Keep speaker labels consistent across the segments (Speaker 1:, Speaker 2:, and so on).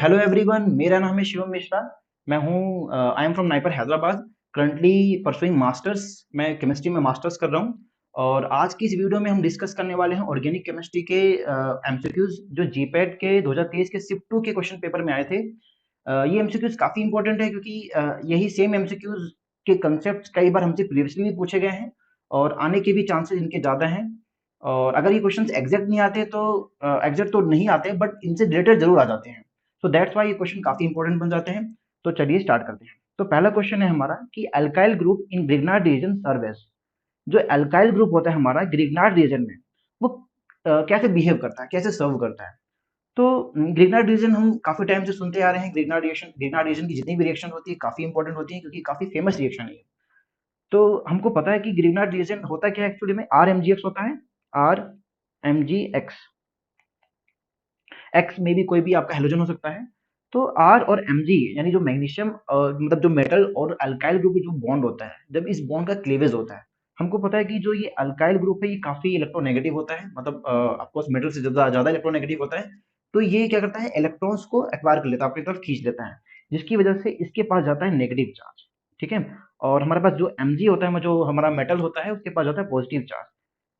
Speaker 1: Hello everyone, मेरा नाम है शिवम मिश्रा। मैं हूँ I am from NIPER Hyderabad. Currently pursuing masters. मैं केमिस्ट्री में मास्टर्स कर रहा हूँ। और आज की इस वीडियो में हम डिस्कस करने वाले हैं ऑर्गेनिक केमिस्ट्री के एमसीक्यूज जो जीपैट के 2023 के शिफ्ट 2 के क्वेश्चन पेपर में आए थे। ये एमसीक्यूज काफ़ी इंपॉर्टेंट है क्योंकि यही सेम एमसीक्यूज के कंसेप्ट कई बार हमसे प्रीवियसली भी पूछे गए हैं और आने के भी चांसेस इनके ज़्यादा हैं। और अगर ये क्वेश्चंस एग्जैक्ट नहीं आते तो एग्जैक्ट तो नहीं आते बट इनसे रिलेटेड जरूर आ जाते हैं। तो दैट्स वाई ये क्वेश्चन काफी इंपॉर्टेंट बन जाते हैं। तो चलिए स्टार्ट करते हैं। तो पहला क्वेश्चन है हमारा कि alkyl group in Grignard reagent serve as. जो अल्काइल ग्रुप होता है हमारा ग्रिग्नार्ड रीजन में, वो कैसे बिहेव करता है, कैसे सर्व करता है। तो ग्रिग्नार्ड रीजन हम काफी टाइम से सुनते आ रहे हैं। ग्रिग्नार्ड रीजन की जितनी भी रिएक्शन होती है काफी इंपॉर्टेंट होती है क्योंकि काफी फेमस रिएक्शन है ये। तो हमको पता है कि ग्रिग्नार्ड रीजन होता क्या है एक्चुअली में। आर एम जी एक्स होता है। R M G X. X में भी कोई भी आपका हेलोजन हो सकता है। तो आर और एमजी यानी जो मैग्नीशियम मतलब जो मेटल और अल्काइल ग्रुप जो बॉन्ड होता है, जब इस बॉन्ड का क्लीवेज होता है, हमको पता है कि जो ये अल्काइल ग्रुप है ये काफी इलेक्ट्रोनेगेटिव होता है। मतलब ऑफकोर्स मेटल से ज्यादा ज्यादा इलेक्ट्रोनेगेटिव होता है। तो ये क्या करता है, इलेक्ट्रॉन्स को एक्वायर कर लेता है, अपनी तरफ खींच लेता है, जिसकी वजह से इसके पास जाता है नेगेटिव चार्ज। ठीक है। और हमारे पास जो एमजी होता है, जो हमारा मेटल होता है, उसके पास जाता है पॉजिटिव चार्ज।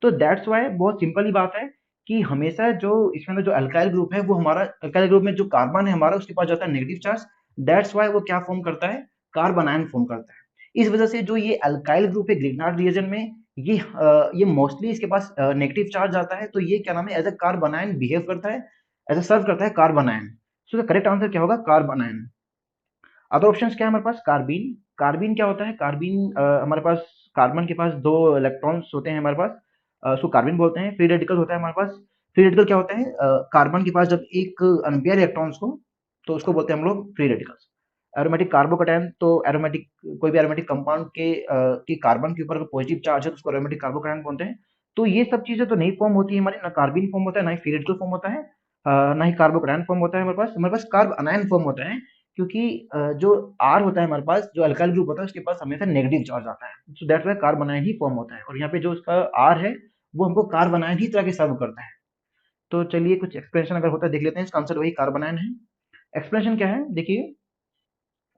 Speaker 1: तो दैट्स वाई बहुत सिंपल ही बात है कि हमेशा जो इसमें जो अल्काइल ग्रुप है वो हमारा अल्काइल ग्रुप में जो कार्बन है हमारा, उसके पास जाता है नेगेटिव चार्ज। दैट्स वाई वो क्या फॉर्म करता है, कार्बन आयन फॉर्म करता है। इस वजह से जो ये अल्काइल ग्रुप है ग्रिग्नार्ड रिएजन में, ये मोस्टली इसके पास नेगेटिव चार्ज आता है। तो ये क्या नाम है, as a carbon ion behave करता है, एज अ सर्व करता है carbon ion. So the correct answer क्या होगा, कार्बन आयन। अदर ऑप्शंस क्या है हमारे पास, कार्बीन। कार्बीन क्या होता है, कार्बीन हमारे पास कार्बन के पास दो इलेक्ट्रॉन्स होते हैं हमारे पास, उसको कार्बन बोलते हैं। फ्री रेडिकल होता है हमारे पास। फ्री रेडिकल क्या होता है, कार्बन के पास जब एक अनपेयर इलेक्ट्रॉन्स को, तो उसको बोलते हैं हम लोग फ्री रेडिकल्स। एरोमेटिक कार्बोकैटायन, तो एरोमेटिक कोई भी एरोमेटिक कंपाउंड के कार्बन के ऊपर पॉजिटिव चार्ज है तो उसको एरोमेटिक कार्बोकैटायन बोलते हैं। तो ये सब चीजें तो नहीं फॉर्म होती है हमारी, ना कार्बन फॉर्म होता है, ना ही फ्री रेडिकल फॉर्म होता है, ना ही कार्बोकैटायन फॉर्म होता है। हमारे पास कार्ब अनायन फॉर्म होता है क्योंकि जो आर होता है हमारे पास, जो अल्काइल ग्रुप होता है उसके पास हमेशा नेगेटिव चार्ज आता है। So that's why carbon ion he form होता है। और यहाँ पे जो उसका आर है वो हमको कार्बन आयन ही तरह के सर्व करता है। तो चलिए कुछ एक्सप्लेनेशन अगर होता है देख लेते हैं। इसका आंसर वही कार्बन आयन है। एक्सप्लेनेशन क्या है देखिए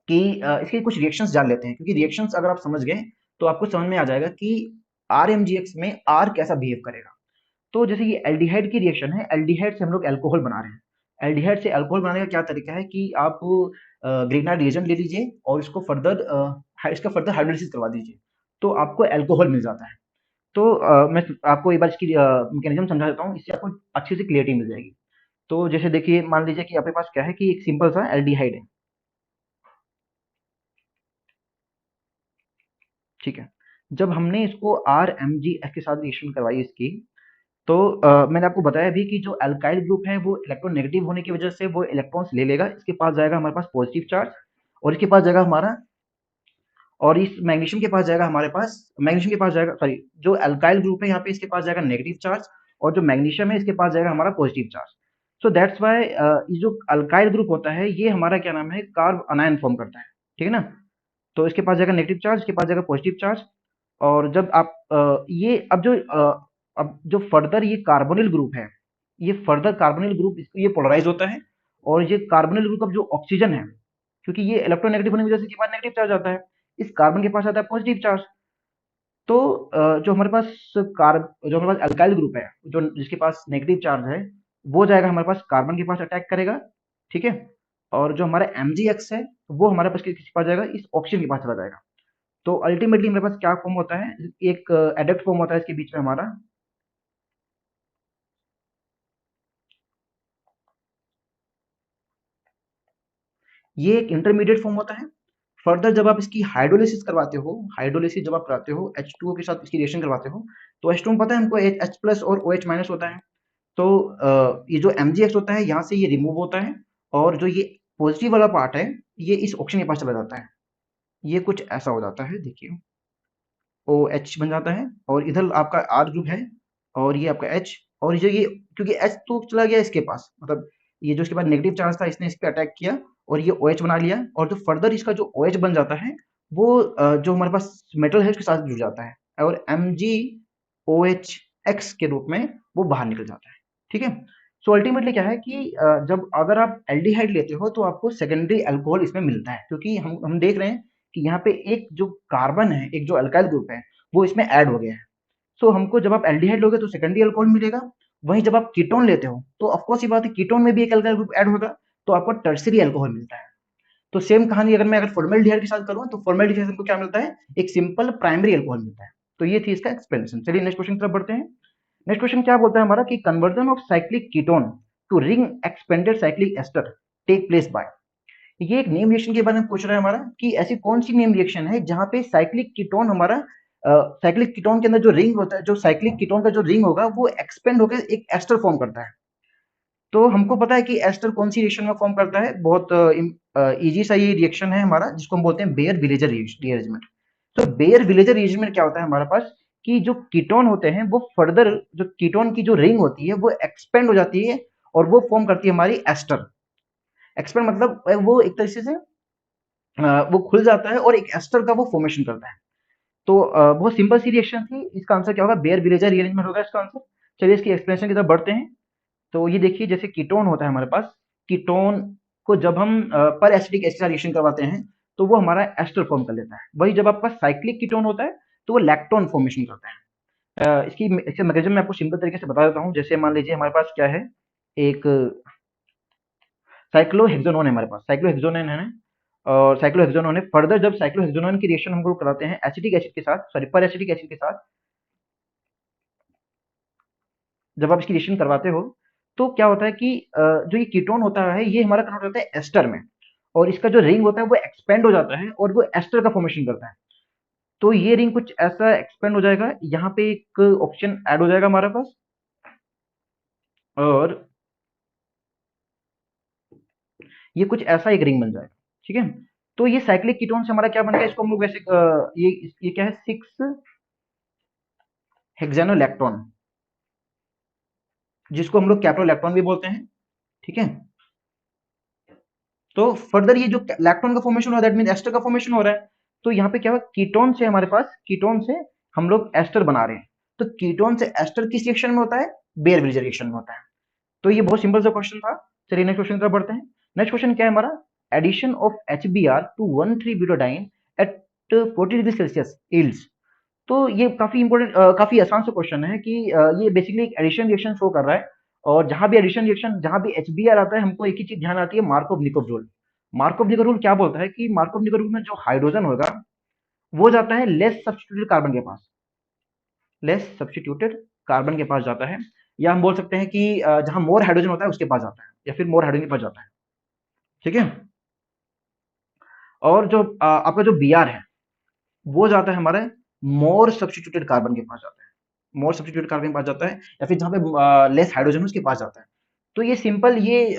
Speaker 1: कि इसके कुछ रिएक्शंस जान लेते हैं, क्योंकि रिएक्शंस अगर आप समझ गए तो आपको समझ में आ जाएगा कि आर एम जी एक्स में आर कैसा बिहेव करेगा। तो जैसे ये एल्डिहाइड की रिएक्शन है, एल्डिहाइड से हम लोग अल्कोहल बना रहे हैं। एल्डिहाइड से अल्कोहल बनाने का क्या तरीका है कि आप ग्रिग्नार्ड रिएजेंट ले लीजिए और इसका फर्दर हाइड्रोलिसिस करवा दीजिए, तो आपको अल्कोहल मिल जाता है। तो मैं आपको एक बार इसकी मैकेनिज्म समझा देता हूँ, इससे आपको अच्छे से क्लियरिटी मिल जाएगी। तो जैसे देखिए, मान लीजिए कि आपके पास क्या है कि एक सिंपल सा एल्डिहाइड है। ठीक है। जब हमने इसको आर एम जी एस के साथ रिएक्शन करवाई इसकी, तो मैंने आपको बताया भी कि जो अल्काइल ग्रुप है वो इलेक्ट्रोनेगेटिव होने की वजह से वो इलेक्ट्रॉन्स ले लेगा। इसके पास जाएगा हमारे पास पॉजिटिव चार्ज, और इसके पास जाएगा हमारा, और इस मैग्नीशियम के पास जाएगा हमारे पास, मैग्नीशियम के पास जाएगा, सॉरी, जो अल्काइल ग्रुप है यहाँ पे इसके पास जाएगा नेगेटिव चार्ज, और जो मैग्नीशियम है इसके पास जाएगा हमारा positive charge. So that's why ये जो अल्काइल ग्रुप होता है ये हमारा क्या नाम है, कार्ब अनायन फॉर्म करता है। ठीक है ना। तो इसके पास जाएगा नेगेटिव चार्ज, इसके पास जाएगा पॉजिटिव चार्ज। और जब आप ये अब जो फर्दर ये कार्बोनिल ग्रुप है, ये फर्दर कार्बोनिल ग्रुप ये पोलराइज होता है। और ये कार्बोनिल ग्रुप का जो ऑक्सीजन है, क्योंकि ये इलेक्ट्रोनेगेटिव होने की वजह से इसके पास नेगेटिव चार्ज आता है, इस कार्बन के पास आता है पॉजिटिव चार्ज। तो जो हमारे पास अल्काइल ग्रुप है, जो जिसके पास नेगेटिव चार्ज है, वो जाएगा हमारे पास कार्बन के पास अटैक करेगा। ठीक है। और जो हमारा एमजीएक्स है वो हमारे पास किसके पास जाएगा, इस ऑक्सीजन के पास चला जाएगा। तो अल्टीमेटली मेरे पास क्या फॉर्म होता है, एक एडक्ट फॉर्म होता है इसके बीच में हमारा। ये एक इंटरमीडिएट फॉर्म होता है। फर्दर जब आप इसकी हाइड्रोलिसिस करवाते हो, हाइड्रोलिसिस जब आप कराते हो H2O के साथ इसकी रिएक्शन करवाते हो, तो H2O में पता है हमको H प्लस और OH माइनस होता है। तो ये जो MgX होता है यहाँ से ये रिमूव होता है, और जो ये पॉजिटिव वाला पार्ट है ये इस ऑक्सीजन के पास चला जाता है। ये कुछ ऐसा हो जाता है देखिए, OH बन जाता है, और इधर आपका R ग्रुप है, और ये आपका H। और ये क्योंकि H तो चला गया इसके पास, मतलब ये जो इसके पास नेगेटिव चार्ज था इसने इस पे अटैक किया और ये OH बना लिया। और जो फर्दर इसका जो OH बन जाता है वो जो हमारे पास मेटल है उसके साथ जुड़ जाता है, और MgOH के रूप में वो बाहर निकल जाता है। ठीक है। सो अल्टीमेटली क्या है कि जब अगर आप एल्डिहाइड लेते हो तो आपको सेकेंडरी अल्कोहल इसमें मिलता है, क्योंकि हम देख रहे हैं कि यहाँ पे एक जो कार्बन है, एक जो अल्काइल ग्रुप है, वो इसमें ऐड हो गया है। सो हमको जब आप एल्डिहाइड लोगे तो सेकेंडरी अल्कोहल मिलेगा। वहीं जब आप कीटोन लेते हो तो ऑफ कोर्स ये बात है, कीटोन में भी एक अल्काइल ग्रुप ऐड होगा, तो आपको टर्सरी अल्कोहल मिलता है। तो सेम कहानी अगर मैं फॉर्मेल्डिहाइड के साथ करूँ तो फॉर्मेल्डिहाइड से हमको क्या मिलता है, एक सिंपल प्राइमरी अल्कोहल मिलता है। तो ये थी इसका एक्सप्लेनेशन। चलिए नेक्स्ट क्वेश्चन की तरफ बढ़ते हैं। नेक्स्ट क्वेश्चन क्या बोलता है हमारा कि conversion of cyclic ketone to ring expanded cyclic ester take place by. ये एक नेम रिएक्शन के बारे में पूछ रहा है हमारा कि ऐसी कौन सी नेम रिएक्शन है जहां पे साइक्लिक कीटोन हमारा साइक्लिक कीटोन के अंदर जो रिंग होता है, जो साइक्लिक कीटोन का जो रिंग होगा वो एक्सपेंड होकर एक एस्टर फॉर्म करता है। तो हमको पता है कि एस्टर कौन सी रिएक्शन में फॉर्म करता है, बहुत इजी सा ये रिएक्शन है हमारा, जिसको हम बोलते हैं बेयर विलेजर रिएरेंजमेंट। तो बेयर विलेजर रिएरेंजमेंट क्या होता है हमारे पास कि जो कीटोन होते हैं वो फर्दर, जो कीटोन की जो रिंग होती है वो एक्सपेंड हो जाती है और वो फॉर्म करती है हमारी एस्टर। एक्सपेंड मतलब वो एक तरीके से वो खुल जाता है और एक एस्टर का वो फॉर्मेशन करता है। तो बहुत सिंपल सी रिएक्शन थी, इसका आंसर क्या होगा, बेयर विलेजर रिअरेंजमेंट होगा इसका आंसर। चलिए इसकी एक्सप्लेनेशन की तरफ बढ़ते हैं। तो ये देखिए, जैसे कीटोन होता है हमारे पास, कीटोन को जब हम पर एसिटिक एसिड रिएक्शन करवाते हैं तो वो हमारा एस्टर फॉर्म कर लेता है। वही जब आपका साइक्लिक कीटोन होता है तो वो लैक्टोन फॉर्मेशन करता है। इसकी मैकेनिज्म मैं आपको सिंपल तरीके से बता देता हूँ। जैसे मान लीजिए हमारे पास क्या है, एक साइक्लोहेक्सोनोन है हमारे पास, साइक्लोहेक्सोनोन है। और साइक्लोहेक्सोनोन है, फर्दर जब साइक्लोहेक्सोनोन की रिएक्शन हम लोग कराते हैं एसिटिक एसिड के साथ, सॉरी पर एसिटिक एसिड के साथ, जब आप इसकी रिएक्शन करवाते हो तो क्या होता है कि जो ये कीटोन होता है ये हमारा कन्वर्ट होता है एस्टर में, और इसका जो रिंग होता है वो एक्सपेंड हो जाता है और वो एस्टर का फॉर्मेशन करता है। तो ये रिंग कुछ ऐसा एक्सपेंड हो जाएगा, यहाँ पे एक ऑप्शन ऐड हो जाएगा हमारे पास, और ये कुछ ऐसा एक रिंग बन जाएगा। ठीक है, तो ये साइक्लिक कीटोन से हमारा क्या बन गया, इसको हम लोग वैसे ये क्या है, 6 हेक्सानोलैक्टोन, जिसको हम लोग कैप्रोलैक्टोन भी बोलते हैं। ठीक है, तो फर्दर ये जो लैक्टोन का फॉर्मेशन हो रहा है, दैट मीन एस्टर का फॉर्मेशन हो रहा है। तो यहाँ पे क्या हुआ, कीटोन से हमारे पास, कीटोन से हम लोग एस्टर बना रहे हैं। तो कीटोन से एस्टर किस रिएक्शन में होता है, बेयर ब्रिज रिएक्शन में होता है। तो ये बहुत सिंपल सा क्वेश्चन था। चलिए नेक्स्ट क्वेश्चन की तरफ बढ़ते हैं। नेक्स्ट क्वेश्चन क्या है हमारा, addition of HBr to one three butadiene at 40 degree Celsius yields. तो ये काफी इंपॉर्टेंट, काफी आसान सा क्वेश्चन है कि ये बेसिकली एक एडिशन रिएक्शन शो कर रहा है। और जहां भी एडिशन रिएक्शन, जहां भी HBr आता है, हमको एक ही चीज ध्यान आती है, मार्कोव निकोव रूल। मार्कोव निकोव रूल क्या बोलता है कि मार्कोव निकोव रूल में जो हाइड्रोजन होगा वो जाता है लेस सब्स्टिट्यूटेड कार्बन के पास, लेस सब्स्टिट्यूटेड कार्बन के पास जाता है। या हम बोल सकते हैं कि जहां मोर हाइड्रोजन होता है उसके पास जाता है, या फिर मोर हाइड्रोजन के पास जाता है। ठीक है, और जो आपका जो Br है वो जाता है हमारे मोर सब्स्टिट्यूटेड कार्बन के पास जाता है, मोर सब्स्टिट्यूटेड कार्बन के पास जाता है, या फिर जहाँ पे लेस हाइड्रोजन है उसके पास जाता है। तो ये सिंपल, ये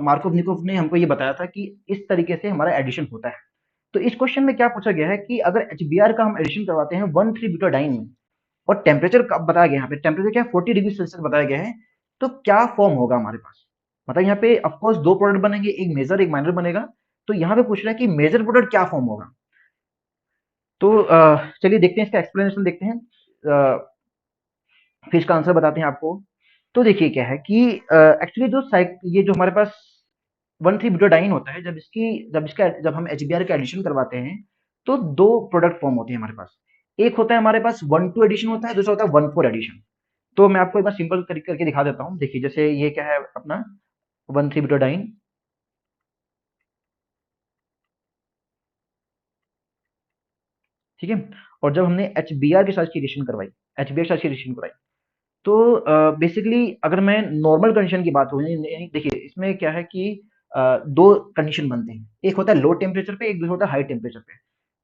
Speaker 1: मार्कोव निकोव ने हमको ये बताया था कि इस तरीके से हमारा एडिशन होता है। तो इस क्वेश्चन में क्या पूछा गया है कि अगर HBr का हम एडिशन करवाते हैं 1,3-ब्यूटाडाइन में, और टेम्परेचर बताया गया, यहाँ पे टेम्परेचर क्या है, 40 डिग्री सेल्सियस बताया गया है, तो क्या फॉर्म होगा हमारे पास। मतलब यहाँ पे ऑफकोर्स दो प्रोडक्ट बनेंगे, एक मेजर एक माइनर बनेगा। तो यहाँ पे पूछ रहा है कि मेजर प्रोडक्ट क्या फॉर्म होगा। तो चलिए देखते हैं, इसका एक्सप्लेनेशन देखते हैं, फिर इसका आंसर बताते हैं आपको। तो देखिए क्या है कि एक्चुअली जो साइक ये जो हमारे पास 1,3-ब्यूटाडाइन होता है, जब हम HBr का एडिशन करवाते हैं तो दो प्रोडक्ट फॉर्म होते हैं हमारे पास। एक होता है हमारे पास 1,2 एडिशन होता है, दूसरा होता है 1,4 एडिशन। तो मैं आपको एक बार सिंपल करके दिखा देता हूँ। देखिए जैसे ये क्या है अपना 1,3-ब्यूटाडाइन, ठीक है, और जब हमने HBr के साथ इसकी रिएक्शन करवाई, HBr के साथ इसकी रिएक्शन करवाई, तो बेसिकली अगर मैं नॉर्मल कंडीशन की बात हो, देखिए इसमें क्या है कि दो कंडीशन बनते हैं, एक होता है लो टेम्परेचर पे, एक दूसरा होता है हाई टेम्परेचर पे।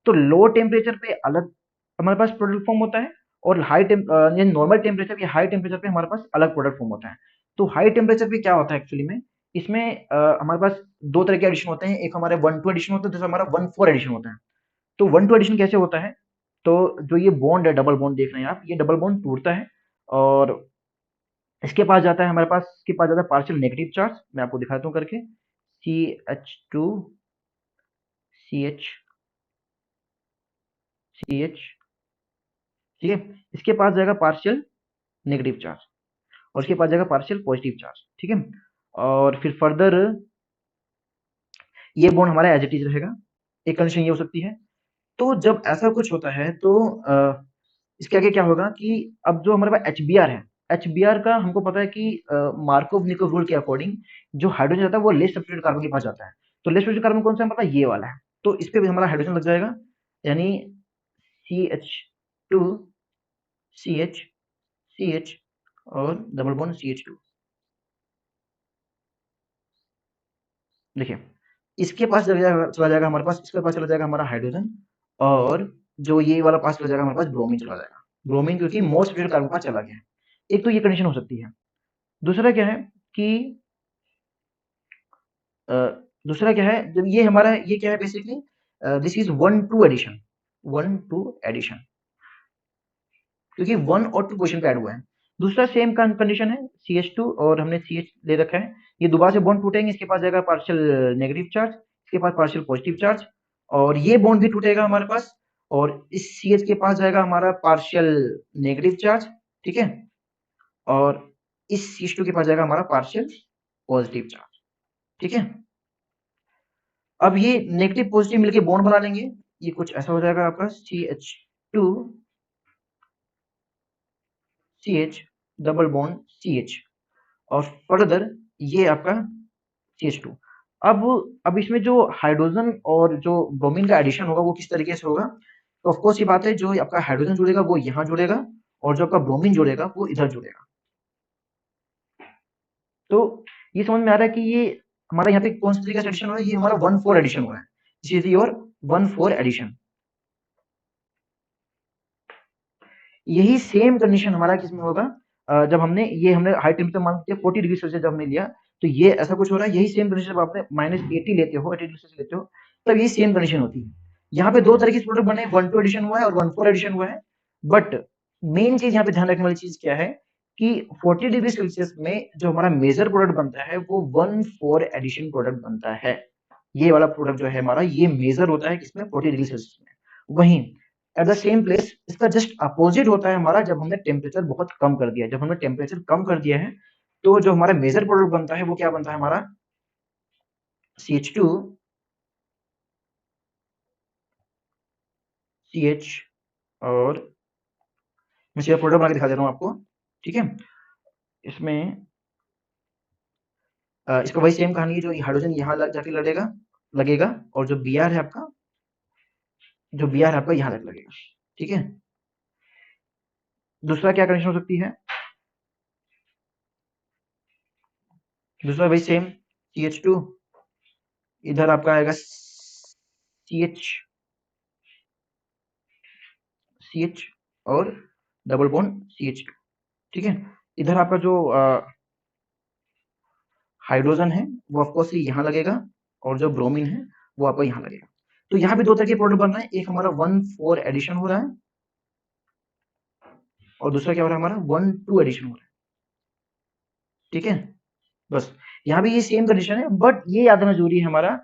Speaker 1: तो लो टेम्परेचर पे अलग हमारे पास प्रोडक्ट फॉर्म होता है, और नॉर्मल टेम्परेचर या हाई टेम्परेचर पे हमारे पास अलग प्रोडक्ट फॉर्म होता है। तो हाई टेम्परेचर पे क्या होता है एक्चुअली में, इसमें हमारे पास दो तरह के एडिशन होते हैं, एक हमारे 1,2 एडिशन होता है, दूसरा हमारा 1,4 एडिशन होता है। तो 1,2 एडिशन कैसे होता है, तो जो ये बॉन्ड है, डबल बॉन्ड देख रहे हैं आप, ये डबल बॉन्ड टूटता है, और इसके पास जाता है, हमारे पास इसके पास जाता है पार्शियल नेगेटिव चार्ज। मैं आपको दिखाता हूँ करके, CH2CH, ठीक है, इसके पास जाएगा पार्शियल नेगेटिव चार्ज। और उसके पास जाएगा पार्शियल पॉजिटिव चार्ज, ठीक है। और फिर फर्दर ये बॉन्ड हमारा एज इट इज रहेगा, एक कंडीशन ये हो सकती है। तो जब ऐसा कुछ होता है तो इसके आगे क्या होगा कि अब जो हमारे पास एचबीआर है, एचबीआर का हमको पता है कि मार्कोव निकोव रूल के अकॉर्डिंग जो हाइड्रोजन जाता है वो लेस सब्स्टिट्यूटेड कार्बन के पास जाता है। तो लेस सब्स्टिट्यूटेड कार्बन कौन सा है हमारे पास, ये वाला है। तो इस पे भी हमारा हाइड्रोजन लग जाएगा, यानी CH2 CH CH और डबल बॉन्ड CH2। देखिए इसके पास चला जाएगा हमारे पास, इसके पास चला जाएगा हमारा हाइड्रोजन, और जो ये वाला पास चला जाएगा हमारे पास ब्रोमीन चला जाएगा। ब्रोमीन क्योंकि मोस्ट सब्स्टिट्यूटेड कार्बन के पास चला गया है। एक तो ये कंडीशन हो सकती है। दूसरा क्या है कि अ, दूसरा क्या है, जब ये हमारा ये क्या है basically, this is 1 2 addition, 1 2 addition, क्योंकि 1 और 2 पोजीशन पे ऐड हुआ है। दूसरा सेम कंडीशन है, CH2 और हमने CH ले रखा है, ये दोबारा से बॉन्ड टूटेंगे, इसके पास जाएगा पार्शियल नेगेटिव चार्ज, इसके पास पार्शियल पॉजिटिव चार्ज, और ये बॉन्ड भी टूटेगा हमारे पास, और इस CH के पास जाएगा हमारा पार्शियल नेगेटिव चार्ज, ठीक है, और इस CH2 के पास जाएगा हमारा पार्शियल पॉजिटिव चार्ज, ठीक है। अब ये नेगेटिव पॉजिटिव मिलके बॉन्ड बना लेंगे, ये कुछ ऐसा हो जाएगा आपका CH2 CH double bond CH, और फर्दर ये आपका CH2। अब इसमें जो हाइड्रोजन और जो ब्रोमीन का एडिशन होगा वो किस तरीके से होगा, तो ऑफ कोर्स ये बात है, जो आपका हाइड्रोजन जुड़ेगा वो यहाँ जुड़ेगा, और जो आपका ब्रोमीन जुड़ेगा वो इधर जुड़ेगा। तो ये समझ में आ रहा है कि ये हमारा यहाँ पे कौन सी तरीके से एडिशन हो रहा है, ये हमारा 1 4 एडिशन हो रहा है, दिस इज योर 1 4 एडिशन। यही सेम कंडीशन हमारा किसमें होगा, जब हमने हाई टेम्परेचर मान के 40 डिग्री सेल्सियस जब हमने लिया, तो ये ऐसा कुछ हो रहा है। यही सेम कंडीशन जब आपने -80 लेते हो, 80 डिग्री सेल्सियस लेते हो, तब ये सेम कंडीशन होती है। यहाँ पे दो तरह के प्रोडक्ट बने, 1 2 एडिशन हुआ है और 1 4 एडिशन हुआ है। बट मेन चीज यहाँ पे ध्यान रखने वाली चीज क्या है कि 40 डिग्री सेल्सियस में जो हमारा मेजर प्रोडक्ट बनता है वो 1 4 एडिशन प्रोडक्ट बनता है। ये वाला प्रोडक्ट जो है हमारा, ये मेजर होता है किसमें, 40 डिग्री सेल्सियस में। वहीं एट द सेम प्लेस इसका जस्ट अपोजिट होता है हमारा, जब हमने टेम्परेचर बहुत कम कर दिया है। जब हमने टेम्परेचर कम कर दिया है तो जो हमारा मेजर प्रोडक्ट बनता है वो क्या बनता है हमारा, CH2 CH, और मैं सीधा प्रोडक्ट बना के दिखा दे रहा हूँ आपको, ठीक है। इसमें इसका वही सेम कहानी है, जो हाइड्रोजन यहाँ जाके लड़ेगा लगेगा, और जो Br है आपका, जो Br है आपका यहाँ लगेगा, ठीक है। दूसरा क्या कंडीशन हो सकती है, दूसरा वही सेम CH2, इधर आपका आएगा CH और डबल बॉन्ड CH2, ठीक है। इधर आपका जो हाइड्रोजन है वो ऑफकोर्स यहाँ लगेगा, और जो ब्रोमीन है वो आपका यहाँ लगेगा। तो यहाँ पे दो तरह के प्रोडक्ट बन रहे हैं, एक हमारा 1 4 एडिशन हो रहा है, और दूसरा क्या हो रहा है हमारा 1 2 एडिशन हो रहा है, ठीक है। बस यहाँ भी ये सेम कंडीशन है, बट ये याद रखना जरूरी है हमारा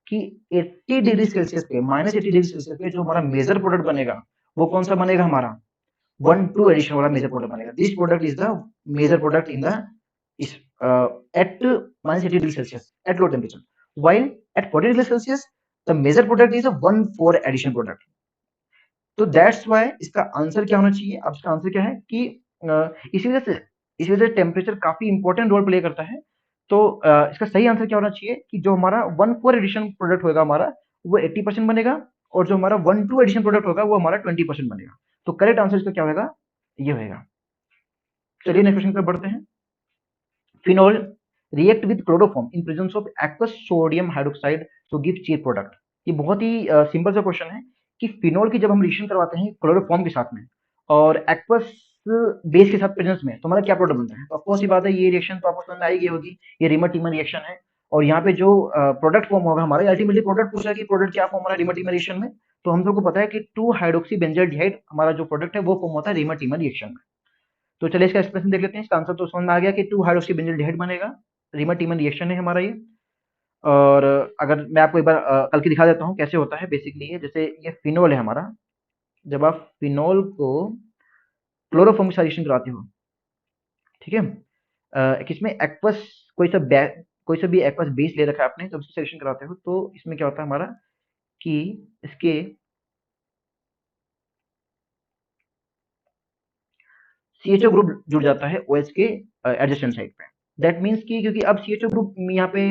Speaker 1: कि 80 डिग्री सेल्सियस पे, -80 डिग्री सेल्सियस पे जो हमारा मेजर प्रोडक्ट बनेगा वो कौन सा बनेगा हमारा, 1 2 एडिशन वाला मेजर प्रोडक्ट बनेगा। This product is the major product in the is at -80 degree Celsius at low temperature, while at 40 degree Celsius the major product is a 1 4 addition product. तो that's why इसका answer क्या होना चाहिए, अब इसका answer क्या है कि इसी वजह से टेम्परेचर काफी इंपॉर्टेंट रोल प्ले करता है। तो इसका सही आंसर क्या होना चाहिए कि जो हमारा 1 4 एडिशन प्रोडक्ट होगा हमारा वो 80% बनेगा, और जो हमारा 1 2 एडिशन प्रोडक्ट होगा वो हमारा 20% बनेगा। तो करेक्ट आंसर इसका क्या होगा, ये होगा। चलिए नेक्स्ट क्वेश्चन पर बढ़ते हैं। Phenol react with chloroform in presence of aqueous sodium hydroxide to give cheap product। ये बहुत ही सिंपल सा क्वेश्चन है कि फिनोल की जब हम रिएक्शन करवाते हैं क्लोरोफॉर्म के साथ में और एक्वस बेस के साथ प्रेजेंस में, तो हमारा क्या प्रोडक्ट बनता है। तो ऑफकोर्स ये बात है, ये रिएक्शन तो आपको समझ में आई गई होगी, ये रिमर-टीमर रिएक्शन है। और यहाँ पे जो प्रोडक्ट फॉर्म होगा हमारा, अल्टीमेटली प्रोडक्ट पूछा है कि प्रोडक्ट क्या फॉर्म हमारा रिमर-टीमर रिएक्शन में, तो हम सबको पता है कि 2 हाइड्रोक्सी बेंजोल्डिहाइड हमारा जो प्रोडक्ट है वो फॉर्म होता है रिमर-टीमर रिएक्शन में। तो चलिए इसका एक्सप्रेशन देख लेते हैं। इसका आंसर तो समझ में आ गया कि 2 हाइड्रोक्सी बेंजोल्डिहाइड बनेगा, रिमर-टीमर रिएक्शन है हमारा ये। और अगर मैं आपको एक बार कल की दिखा देता हूँ कैसे होता है बेसिकली ये, जैसे ये फिनोल है हमारा, जब आप फिनोल को क्लोरोफॉर्म के साथ रिएक्शन कराते हो, ठीक है, किसमें एक्वस कोई सा भी एक्वस बेस ले रखा है आपने, जब उससे सिलेक्शन कराते हो तो इसमें क्या होता है हमारा कि इसके CHO ग्रुप जुड़ जाता है OH के एडजेसेंट साइड पे। दैट मीन्स कि क्योंकि अब CHO ग्रुप यहाँ पे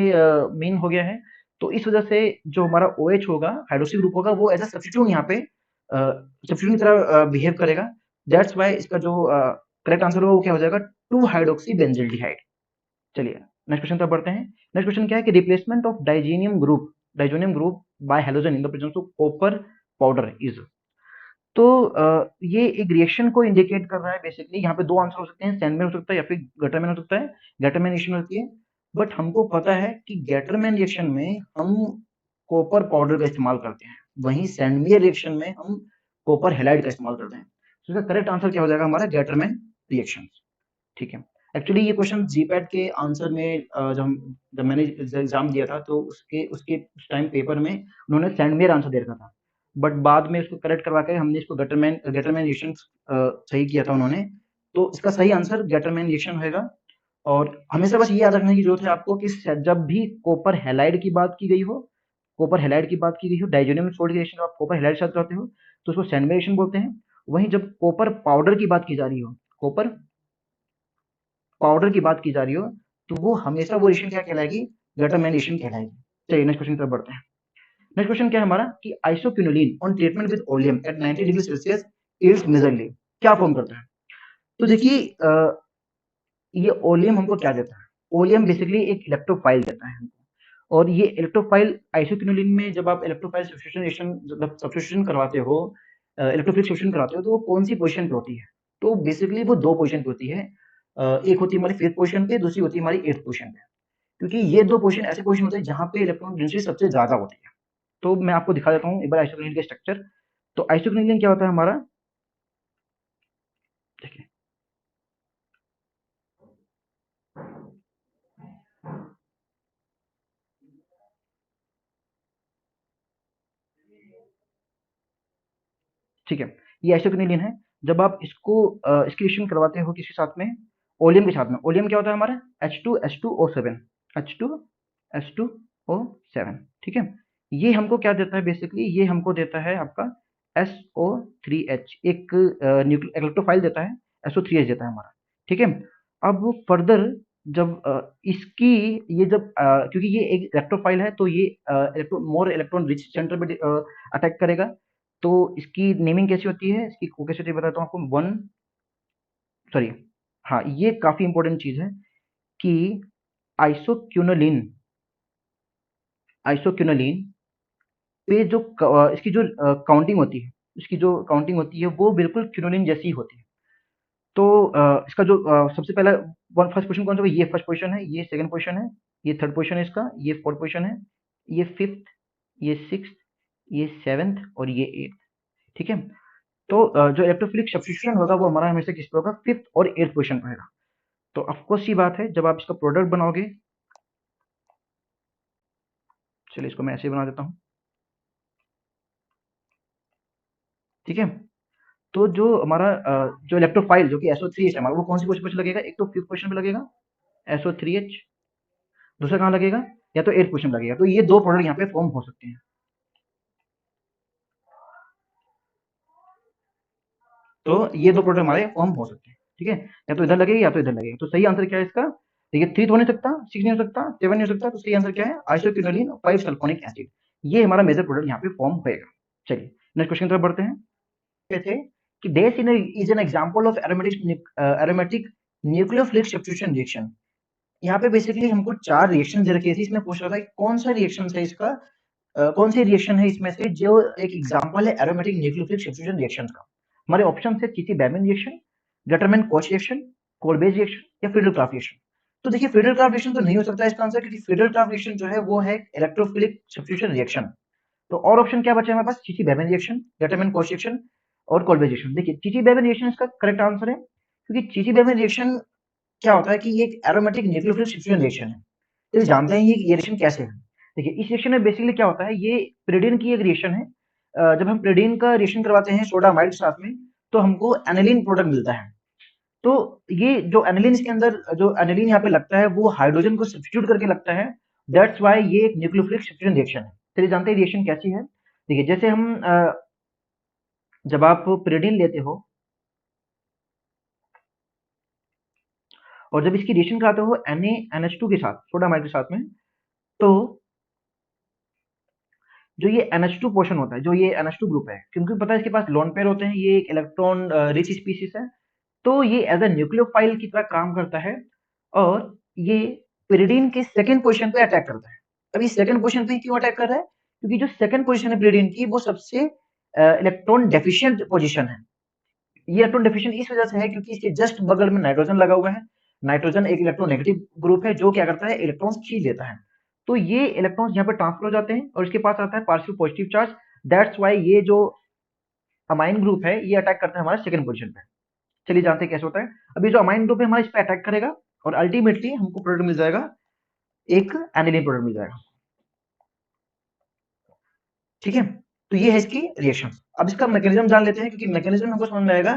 Speaker 1: मेन हो गया है, तो इस वजह से जो हमारा OH होगा, हाइड्रोक्सी ग्रुप होगा, वो एज अ सब्स्टिट्यूट यहाँ पे सब्स्टिट्यूट की तरह बिहेव करेगा। दैट्स वाई इसका जो करेक्ट आंसर होगा वो क्या हो जाएगा, 2 हाइड्रोक्सी बेंजिल्डिहाइड। चलिए नेक्स्ट क्वेश्चन तक बढ़ते हैं। नेक्स्ट क्वेश्चन क्या है कि replacement of diazonium group by halogen in the presence of copper powder is. तो ये एक रिएक्शन को इंडिकेट कर रहा है बेसिकली। यहाँ पे दो आंसर हो सकते हैं, सैंडमैन हो सकता है या फिर गटरमैन हो सकता है। गटरमैन रिएक्शन होती है, बट हमको पता है कि गटरमैन रिएक्शन में हम कॉपर पाउडर का इस्तेमाल करते हैं, वहीं सैंडमेयर रिएक्शन में हम कॉपर हैलाइड का इस्तेमाल करते हैं। तो इसका करेक्ट आंसर क्या हो जाएगा हमारा, गटरमैन रिएक्शन। ठीक है। एक्चुअली ये क्वेश्चन जीपैट के आंसर में जब मैंने एग्जाम दिया था तो उसके उसके उस टाइम पेपर में उन्होंने सैंडमेयर आंसर दे रखा था, बट बाद में उसको करेक्ट करवा के हमने इसको गटरमैन रिएक्शन सही किया था उन्होंने। तो इसका सही आंसर गटरमैन रिएक्शन होगा। और हमेशा बस ये याद रखने की जरूरत है आपको कि जब भी कॉपर हैलाइड की बात की गई हो, डाइजोनियम सोल्ट की रिएक्शन आप कॉपर हैलाइड के साथ करते हो तो उसको सैंडमेयर रिएक्शन बोलते हैं। वहीं जब कॉपर पाउडर की बात की जा रही हो, कॉपर पाउडर की बात की जा रही हो, तो वो हमेशा वो रिएक्शन क्या कहलाएगी, गटरमैन रिएक्शन कहलाएगी। चलिए नेक्स्ट क्वेश्चन की तरफ बढ़ते हैं। नेक्स्ट क्वेश्चन क्या है हमारा कि isoquinoline on treatment with oleum at 90 degree Celsius yields majorly, क्या फॉर्म करता है। तो देखिए ये ओलियम हमको क्या देता है, ओलियम बेसिकली एक इलेक्ट्रोफाइल देता है हमको। और ये इलेक्ट्रोफाइल आइसोक्विनोलिन में जब आप इलेक्ट्रोफाइल सब्स्टिट्यूशन रिएक्शन जब सब्स्टिट्यूशन करवाते हो, इलेक्ट्रोफिलिक सब्स्टिट्यूशन कराते हो, तो वो कौन सी पोजीशन पे होती है, तो बेसिकली वो दो पोजीशन पे होती है। एक होती है हमारी 5th पोजीशन पे, दूसरी होती है हमारी 8th पोजीशन पे। क्योंकि ये दो पोजीशन ऐसे पोजीशन होते हैं जहां पे इलेक्ट्रॉन डेंसिटी सबसे ज्यादा होती है। तो मैं आपको दिखा देता हूँ एक बार आइसोक्विनोलिन का स्ट्रक्चर। तो आइसोक्विनोलिन क्या होता है हमारा, देखिए ठीक है, ये आइसोक्विनोलिन है। जब आप इसको इसकी रिएक्शन करवाते हो किसके साथ में, ओलियम के साथ में। ओलियम क्या होता है हमारा H2S2O7, H2S2O7। ठीक है, ये हमको क्या देता है बेसिकली, ये हमको देता है आपका SO3H, एक इलेक्ट्रोफाइल देता है, SO3H देता है हमारा। ठीक है, अब फर्दर जब इसकी ये जब क्योंकि ये एक इलेक्ट्रोफाइल है तो ये मोर इलेक्ट्रॉन रिच सेंटर पे अटैक करेगा। तो इसकी नेमिंग कैसी होती है, इसकी को कैसे बताता हूँ आपको। वन सॉरी हाँ, ये काफी इंपॉर्टेंट चीज है कि आइसोक्विनोलिन आइसोक्विनोलिन पे जो इसकी जो काउंटिंग होती है, वो बिल्कुल क्विनोलिन जैसी होती है। तो इसका जो सबसे पहला वन फर्स्ट पोजीशन कौन सा है, ये फर्स्ट पोजीशन है, ये सेकंड पोजीशन है, ये थर्ड पोजीशन है इसका, ये फोर्थ पोजीशन है, ये फिफ्थ, ये सिक्स्थ, ये सेवेंथ और ये एट्थ। ठीक है, तो जो इलेक्ट्रोफिलिक सब्स्टिट्यूशन होगा वो हमारा हमेशा किस पे होगा, फिफ्थ और एट्थ पोजीशन पे होगा। तो ऑफकोर्स ये बात है जब आप इसका प्रोडक्ट बनाओगे, चलिए इसको मैं ऐसे ही बना देता हूँ। ठीक है, तो जो हमारा जो इलेक्ट्रोफाइल जो कि SO3H हमारा, वो कौन सी पोजीशन पे लगेगा, एक तो फिफ्थ पोजीशन पे लगेगा SO3H, दूसरा कहाँ लगेगा, या तो एट्थ पोजीशन लगेगा। तो ये दो प्रोडक्ट यहाँ पे फॉर्म हो सकते हैं। तो ये दो प्रोडक्ट हमारे फॉर्म हो सकते हैं। ठीक है, या तो इधर लगेगा या तो इधर लगेगा। तो सही आंसर क्या है इसका, देखिए 3 तो नहीं सकता, 6 नहीं हो सकता, 7 नहीं हो सकता। तो सही आंसर क्या है, आइसोक्विनोलिन 5 सल्फोनिक एसिड। ये हमारा मेजर प्रोडक्ट यहाँ पे फॉर्म होएगा। चलिए नेक्स्ट क्वेश्चन की तरफ बढ़ते हैं। कहते हैं कि this is an example of aromatic nucleophilic substitution reaction. यहाँ पे बेसिकली हमको 4 रिएक्शन दे रखे थे, इसमें पूछ रहा था कि कौन सा रिएक्शन है इसका, कौन सी रिएक्शन है इसमें से जो एक एग्जांपल है एरोमेटिक न्यूक्लियोफिलिक सब्स्टिट्यूशन रिएक्शन का। हमारे ऑप्शन है Chichibabin reaction, Gattermann Koch reaction, Kolbe's reaction या फ्रीडल-क्राफ्ट रिएक्शन। तो देखिए फ्रीडल-क्राफ्ट रिएक्शन तो नहीं हो सकता इसका आंसर, क्योंकि फ्रीडल-क्राफ्ट रिएक्शन जो है वो है इलेक्ट्रोफिलिक सब्स्टिट्यूशन रिएक्शन। तो और ऑप्शन क्या बचे हमारे पास, Chichi बैबन reaction, Gattermann Koch reaction और कोलबेज रिएक्शन। देखिए चीची बैबन रिएक्शन इसका करेक्ट आंसर है, क्योंकि चीची बैबन रिएक्शन क्या होता है कि ये एक एरोमेटिक न्यूक्लियोफिलिक सब्स्टिट्यूशन रिएक्शन है। तो जानते हैं ये रिएक्शन कैसे है। देखिए इस रिएक्शन में बेसिकली क्या होता है, ये pyridine की एक रिएक्शन है। जब हम pyridine का रिएक्शन करवाते हैं सोडा अमाइड के साथ में, तो हमको एनिलीन प्रोडक्ट मिलता है। तो ये जो एनिलीन इसके अंदर जो एनिलीन यहाँ पे लगता है वो हाइड्रोजन को सब्स्टिट्यूट करके लगता है। दैट्स वाई ये एक न्यूक्लियोफिलिक सब्स्टिट्यूशन रिएक्शन है। चलिए जानते हैं रिएक्शन कैसी है। देखिए जैसे हम जब आप pyridine लेते हो और जब इसकी रिएक्शन कराते हो NaNH2 के साथ, सोडा अमाइड के साथ में, तो जो ये NH2 पोर्शन होता है, जो ये NH2 ग्रुप है, क्योंकि पता है इसके पास लोन पेयर होते हैं, ये एक इलेक्ट्रॉन रिच स्पीसीज है, तो ये एज अ न्यूक्लियोफाइल की तरह काम करता है और ये pyridine के सेकंड पोजीशन पे अटैक करता है। अब ये सेकंड पोजीशन पे क्यों अटैक कर रहा है? क्योंकि जो सेकंड पोजीशन है pyridine की वो सबसे इलेक्ट्रॉन डेफिशिएंट पोजीशन है। ये इलेक्ट्रॉन डेफिशिएंट इस वजह से है क्योंकि इसके जस्ट बगल में नाइट्रोजन लगा हुआ है। नाइट्रोजन एक इलेक्ट्रोनेगेटिव ग्रुप है जो क्या करता है, इलेक्ट्रॉन्स खींच लेता है। तो ये इलेक्ट्रॉन्स यहाँ पे ट्रांसफर हो जाते हैं और इसके पास आता है partial positive charge. That's why ये जो अमाइन ग्रुप है ये अटैक करता है हमारे सेकंड पोजीशन पे। चलिए जानते हैं कैसे होता है। अभी जो अमाइन ग्रुप है हमारा इस पे अटैक करेगा और अल्टीमेटली हमको प्रोडक्ट मिल जाएगा, एक एनिलीन प्रोडक्ट मिल जाएगा। ठीक है, तो ये है इसकी रिएक्शन। अब इसका मैकेनिज्म जान लेते हैं क्योंकि मैकेनिज्म हमको समझ में आएगा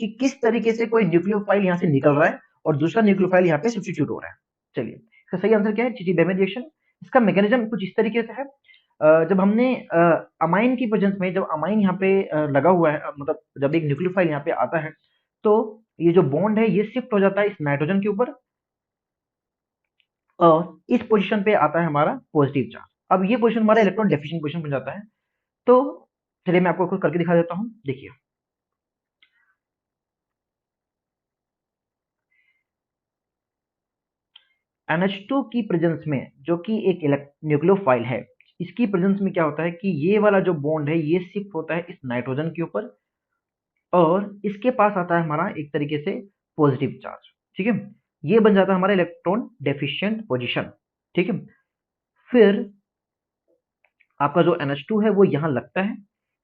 Speaker 1: कि किस तरीके से कोई न्यूक्लियोफाइल यहाँ से निकल रहा है और दूसरा न्यूक्लियोफाइल यहाँ पे सब्स्टिट्यूट हो रहा है। चलिए इसका सही आंसर क्या है, चिची-बेमेन रिएक्शन। इसका मैकेनिज्म कुछ इस तरीके से है। जब हमने अमाइन की प्रेजेंस में, जब अमाइन यहाँ पे लगा हुआ है, मतलब जब एक न्यूक्लियोफाइल यहाँ पे आता है तो ये जो बॉन्ड है ये शिफ्ट हो जाता है इस नाइट्रोजन के ऊपर और इस पोजीशन पे आता है हमारा पॉजिटिव चार्ज। अब ये पोजीशन हमारा इलेक्ट्रॉन डेफिशिएंट पोजीशन बन जाता है। तो चलिए मैं आपको खुद करके दिखा देता हूँ। देखिए NH2 की प्रेजेंस में, जो कि एक न्यूक्लियोफाइल है, इसकी प्रेजेंस में क्या होता है कि ये वाला जो बॉन्ड है ये शिफ्ट होता है इस नाइट्रोजन के ऊपर और इसके पास आता है हमारा एक तरीके से पॉजिटिव चार्ज। ठीक है, ये बन जाता है हमारा इलेक्ट्रॉन डेफिशिएंट पोजीशन। ठीक है, फिर आपका जो NH2 है वो यहाँ लगता है,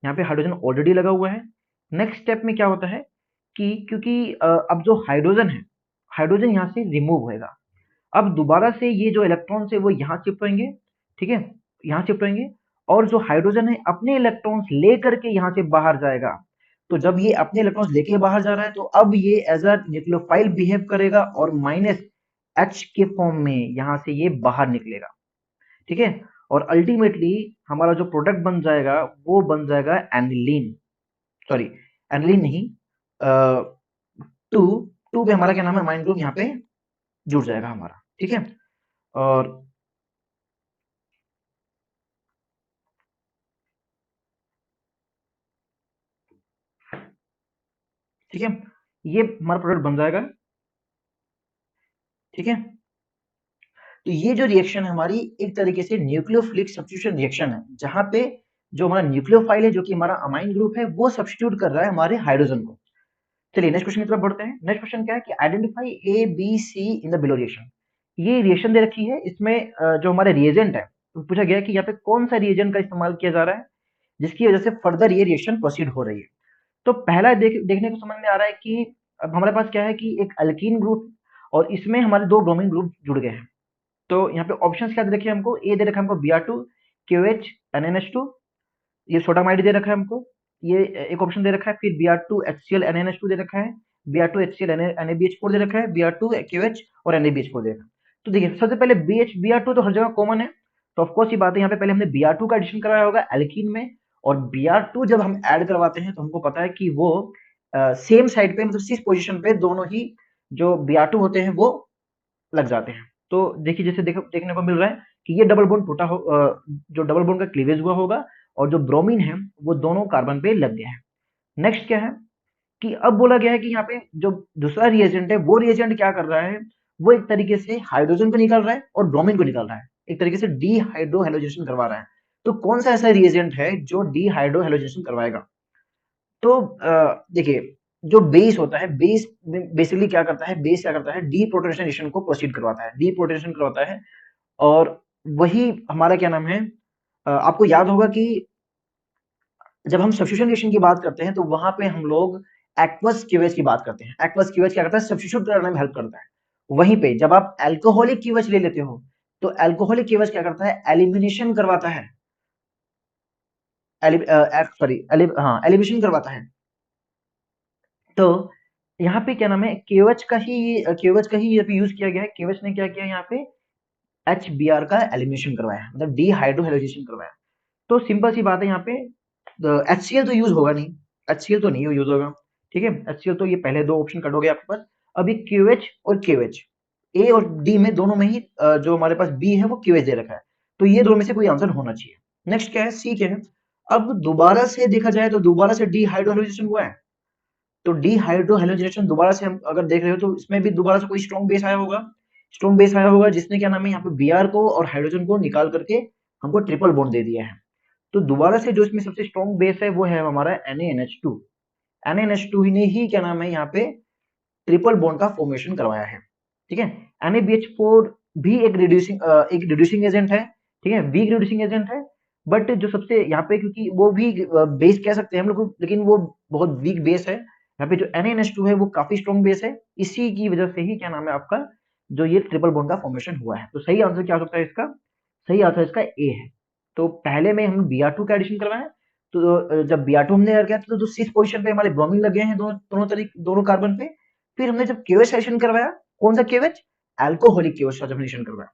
Speaker 1: यहाँ पे हाइड्रोजन ऑलरेडी लगा हुआ है। नेक्स्ट स्टेप में क्या होता है कि क्योंकि अब जो हाइड्रोजन है, हाइड्रोजन यहाँ से रिमूव होएगा। अब दोबारा से ये जो इलेक्ट्रॉन्स है वो यहाँ शिफ्ट होंगे। ठीक है, यहाँ शिफ्ट होंगे और जो हाइड्रोजन है अपने इलेक्ट्रॉन्स लेकर के यहाँ से बाहर जाएगा। तो जब ये अपने इलेक्ट्रॉन्स लेके बाहर जा रहा है तो अब ये एज अ न्यूक्लियोफाइल बिहेव करेगा और -H के फॉर्म में यहाँ से ये बाहर निकलेगा। ठीक है, और अल्टीमेटली हमारा जो प्रोडक्ट बन जाएगा वो बन जाएगा एनिलीन। सॉरी, एनिलीन नहीं, टू टू पे हमारा क्या नाम है, अमाइन ग्रुप यहाँ पे जुड़ जाएगा हमारा। ठीक है, और ठीक है, ये हमारा प्रोडक्ट बन जाएगा। ठीक है, तो ये जो रिएक्शन है हमारी एक तरीके से न्यूक्लियोफिलिक सब्स्टिट्यूशन रिएक्शन है, जहां पे जो हमारा न्यूक्लियोफाइल है, जो कि हमारा अमाइन ग्रुप है, वो सब्स्टिट्यूट कर रहा है हमारे हाइड्रोजन को। चलिए नेक्स्ट क्वेश्चन की तरफ बढ़ते हैं। नेक्स्ट क्वेश्चन क्या है कि identify A B C in the below reaction. ये रिएक्शन दे रखी है, इसमें जो हमारे रिएजेंट है तो पूछा गया है कि यहाँ पे कौन सा रिएजेंट का इस्तेमाल किया जा रहा है जिसकी वजह से फर्दर ये रिएक्शन प्रोसीड हो रही है। तो पहला देखने को समझ में आ रहा है कि अब हमारे पास क्या है कि एक अल्कीन ग्रुप और इसमें हमारे दो ब्रोमीन ग्रुप जुड़ गए हैं। तो यहाँ पे ऑप्शंस क्या दे रखे हैं हमको, ए दे रखा है हमको Br2 QH NNH2, ये सोडामाइड दे रखा है हमको, ये एक ऑप्शन दे रखा है। फिर Br2 HCl NNH2 दे रखा है, Br2 HCl NaBH4 दे रखा है, Br2 QH और NaBH4 दे रखा है। तो देखिए सबसे पहले Br2 तो हर जगह कॉमन है, तो ऑफकोर्स ये बात है, यहाँ पे पहले हमने Br2 का एडिशन कराया होगा एल्कीन में और Br2 जब हम ऐड करवाते हैं तो हमको पता है कि वो सेम साइड पे, मतलब सिस पोजीशन पे दोनों ही जो Br2 होते हैं वो लग जाते हैं। तो देखिए जैसे देखने को मिल रहा है कि ये डबल बॉन्ड टूटा हो, जो डबल बॉन्ड का क्लीवेज हुआ होगा और जो ब्रोमीन है वो दोनों कार्बन पे लग गया है। नेक्स्ट क्या है कि अब बोला गया है कि यहाँ पे जो दूसरा रिएजेंट है वो रिएजेंट क्या कर रहा है, वो एक तरीके से हाइड्रोजन को निकाल रहा है और ब्रोमीन को निकाल रहा है, एक तरीके से डीहाइड्रो हेलोजेनेशन करवा रहा है। तो कौन सा ऐसा रिएजेंट है जो डीहाइड्रो हेलोजेनेशन करवाएगा? तो देखिए जो बेस होता है, बेस बेसिकली क्या करता है, बेस क्या करता है, डीप्रोटोनेशन को प्रोसीड करवाता है, डीप्रोटोनेशन करवाता है। और वही हमारा क्या नाम है, आपको याद होगा कि जब हम सब्स्टिट्यूशन रिएक्शन की बात करते हैं तो वहां पे हम लोग एक्वस क्यूएच की बात करते हैं। एक्वस क्यूएच क्या करता है, सब्स्टिट्यूट करने में हेल्प करता है। वहीं पे जब आप अल्कोहलिक क्यूएच ले लेते हो तो अल्कोहलिक क्यूएच क्या करता है, एलिमिनेशन करवाता है, सॉरी हाँ एलिमिनेशन करवाता है। तो यहाँ पे क्या नाम है, केवच का ही यूज किया गया है। केवच ने क्या किया यहाँ पे, HBr का एलिमिनेशन करवाया, मतलब डीहाइड्रोहेलोजेशन करवाया। तो सिंपल सी बात है यहाँ पे, HCl तो यूज होगा नहीं, HCl तो नहीं यूज होगा, ठीक है। HCl तो ये पहले दो ऑप्शन कट हो गए आपके पास। अभी QH और KH, ए और डी में दोनों में ही जो हमारे पास बी है वो QH दे रखा है, तो ये दोनों में से कोई आंसर होना चाहिए। नेक्स्ट क्या है, सी क्या है। अब दोबारा से देखा जाए तो दोबारा से डीहाइड्रोहेलोजेशन हुआ है, तो डीहाइड्रोहेलोजेनेशन दोबारा से हम अगर देख रहे हो तो इसमें भी दोबारा से कोई स्ट्रॉन्ग बेस आया होगा, जिसने क्या नाम है यहाँ पे Br को और हाइड्रोजन को निकाल करके हमको ट्रिपल बॉन्ड दे दिया है। तो दोबारा से जो इसमें सबसे स्ट्रॉन्ग बेस है वो है हमारा NaNH2। NaNH2 ही ने ही क्या नाम है यहाँ पे ट्रिपल बॉन्ड का फॉर्मेशन करवाया है, ठीक है। NaBH4 भी एक रिड्यूसिंग एजेंट है, ठीक है, वीक रिड्यूसिंग एजेंट है। बट जो सबसे यहाँ पे, क्योंकि वो भी बेस कह सकते हैं हम लोग, लेकिन वो बहुत वीक बेस है। यहाँ पे जो NaNH2 है वो काफी स्ट्रॉन्ग बेस है, इसी की वजह से ही क्या नाम है आपका, जो ये ट्रिपल बॉन्ड का फॉर्मेशन हुआ है। तो सही आंसर क्या हो सकता है इसका, सही आंसर इसका ए है। तो पहले में हम Br2 का एडिशन करवाएं, तो जब Br2 हमने ऐड किया तो 6 पोजीशन पे हमारे ब्रोमीन लग गए हैं, दोनों कार्बन पे। फिर हमने जब केवेच एडिशन करवाया, कौन सा केवेच, अल्कोहलिक केवेच का जब एडिशन करवाया,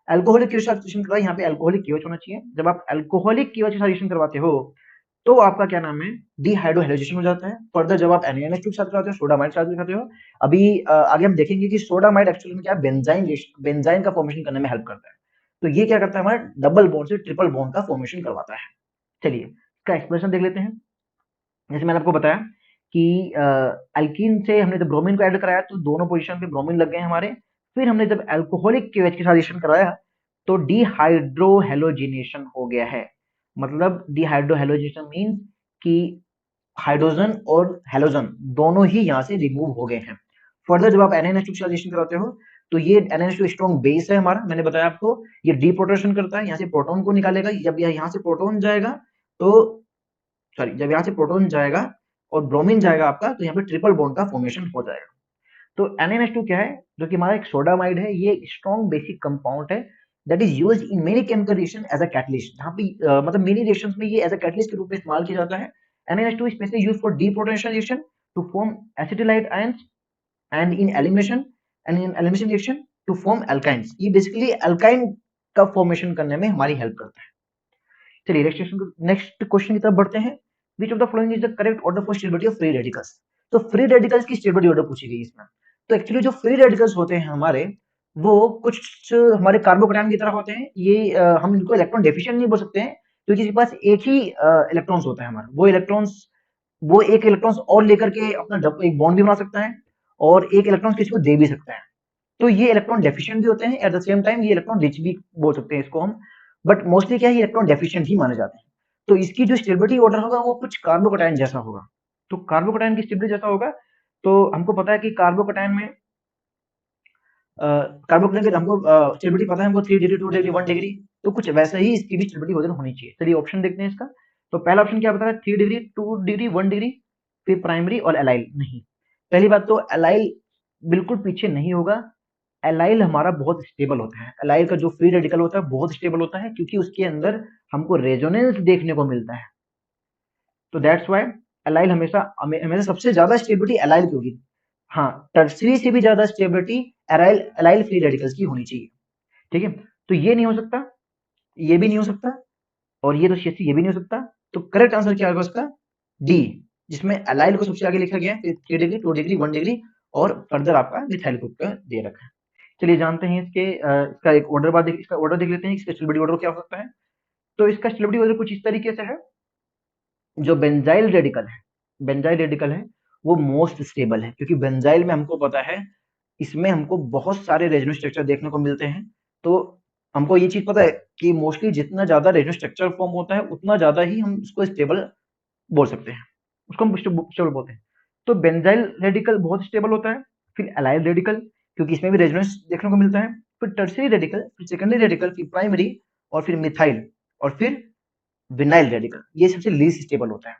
Speaker 1: अल्कोहलिक केवेच का एडिशन करवाया, यहाँ पे अल्कोहलिक केवेच होना चाहिए। जब आप अल्कोहलिक केवेच का एडिशन करवाते हो तो आपका क्या नाम है, डीहाइड्रोहेलोजेशन हो जाता है। फर्दर जब आप NaNH2 के साथ कराते हो, सोडामाइड के साथ भी करते हो। अभी आगे हम देखेंगे कि सोडामाइड एक्चुअली में क्या है, बेंजाइन का फॉर्मेशन करने में हेल्प करता है। तो ये क्या करता है, हमारा डबल बॉन्ड से ट्रिपल बॉन्ड का फॉर्मेशन करवाता है। चलिए इसका एक्सप्लेनेशन देख लेते हैं। जैसे मैंने आपको बताया कि अल्कीन से हमने जब ब्रोमीन को ऐड कराया तो दोनों पोजीशन पे ब्रोमीन लग गए हमारे। फिर हमने जब अल्कोहलिक केवेच के साथ रिएक्शन कराया तो डिहाइड्रोहेलोजिनेशन हो गया है। मतलब डिहाइड्रोहेलोजिनेशन मींस कि हाइड्रोजन और हेलोजन दोनों ही यहाँ से रिमूव हो गए हैं। फर्दर जब आप NaNH2 के साथ रिएक्शन कराते हो तो ये NaNH2 स्ट्रॉन्ग बेस है हमारा, मैंने बताया आपको। ये डीप्रोटेशन करता है, यहाँ से प्रोटॉन को निकालेगा। जब यहाँ से प्रोटॉन जाएगा तो, सॉरी, जब यहाँ से प्रोटॉन जाएगा और ब्रोमीन जाएगा आपका, तो यहाँ पे ट्रिपल बॉन्ड का फॉर्मेशन हो जाएगा। तो NaNH2 क्या है, जो कि हमारा एक सोडामाइड है, ये स्ट्रॉन्ग बेसिक कंपाउंड है that is used in many chemical reaction as a catalyst. जहाँ पे मतलब मेनी रिएक्शंस में ये एज अ कैटलिस्ट के रूप में इस्तेमाल किया जाता है। NaNH2 is specially used for deprotonation reaction to form acetylide ions and in elimination reaction to form alkynes। ये बेसिकली अल्काइन का फॉर्मेशन करने में हमारी हेल्प करता है। चलिए नेक्स्ट क्वेश्चन की तरफ बढ़ते हैं। विच of the following is the correct order for stability of free radicals. तो फ्री रेडिकल्स की स्टेबिलिटी ऑर्डर पूछी गई इसमें। तो एक्चुअली जो फ्री रेडिकल्स होते हैं हमारे, वो कुछ हमारे कार्बोकैटायन की तरह होते हैं। ये हम इनको इलेक्ट्रॉन डेफिशिएंट नहीं बोल सकते हैं, क्योंकि इसके पास एक ही इलेक्ट्रॉन्स होता है हमारा। वो एक इलेक्ट्रॉन्स और लेकर के अपना एक बॉन्ड भी बना सकता है, और एक इलेक्ट्रॉन किसी को दे भी सकता है। तो ये इलेक्ट्रॉन डेफिशिएंट भी होते हैं, एट द सेम टाइम ये इलेक्ट्रॉन रिच भी बोल सकते हैं इसको हम। बट मोस्टली क्या है, ये इलेक्ट्रॉन डेफिशिएंट ही माने जाते हैं। तो इसकी जो स्टेबिलिटी ऑर्डर होगा वो कुछ कार्बोकैटायन जैसा होगा। तो कार्बोकैटायन की स्टेबिलिटी जैसा होगा, तो हमको पता है कि कार्बोकैटायन में कार्बोकैटायन की हमको स्टेबिलिटी पता है हमको, 3 डिग्री, 2 डिग्री, 1 डिग्री। तो कुछ वैसा ही इसकी भी स्टेबिलिटी ऑर्डर होनी चाहिए। चलिए ऑप्शन देखते हैं इसका। तो पहला ऑप्शन क्या बता रहा है, 3 डिग्री, 2 डिग्री, 1 डिग्री, फिर प्राइमरी और एलाइल नहीं। पहली बात तो एलाइल बिल्कुल पीछे नहीं होगा। एलाइल हमारा बहुत स्टेबल होता है। एलाइल का जो फ्री रेडिकल होता है बहुत स्टेबल होता है, क्योंकि उसके अंदर हमको रेजोनेंस देखने को मिलता है। तो दैट्स व्हाई एलाइल हमेशा हमेशा सबसे ज्यादा स्टेबिलिटी एलाइल की होगी। हाँ, टर्सरी से भी ज्यादा stability allyl allyl free radicals की होनी चाहिए, ठीक है। तो ये नहीं हो सकता, ये भी नहीं हो सकता, और ये तो ये भी नहीं हो सकता। तो करेक्ट आंसर क्या होगा उसका, डी, जिसमें एलाइल को सबसे आगे लिखा गया है, फिर 3 डिग्री, 2 डिग्री, 1 डिग्री, और फर्दर आपका मिथाइल ग्रुप का दे रखा है। चलिए जानते हैं इसका एक ऑर्डर इसका ऑर्डर देख लेते हैं, इसका स्टेबिलिटी ऑर्डर क्या हो सकता है। तो इसका स्टेबिलिटी ऑर्डर कुछ इस तरीके से है। जो बेंजाइल रेडिकल है वो मोस्ट स्टेबल है, क्योंकि बेंजाइल में हमको पता है इसमें हमको बहुत सारे रेजोनेंस स्ट्रक्चर देखने को मिलते हैं। तो हमको ये चीज पता है कि मोस्टली जितना ज्यादा रेजोनेंस स्ट्रक्चर फॉर्म होता है उतना ज्यादा ही हम उसको स्टेबल बोल सकते हैं, उसको हम स्टेबल बोलते हैं। तो बेंजाइल रेडिकल बहुत स्टेबल होता है। फिर एलाइल रेडिकल, क्योंकि इसमें भी रेजोनेंस देखने को मिलता है। फिर टर्सरी रेडिकल, फिर सेकेंडरी रेडिकल, फिर प्राइमरी, और फिर मिथाइल, और फिर विनाइल रेडिकल, ये सबसे लीस्ट स्टेबल होता है।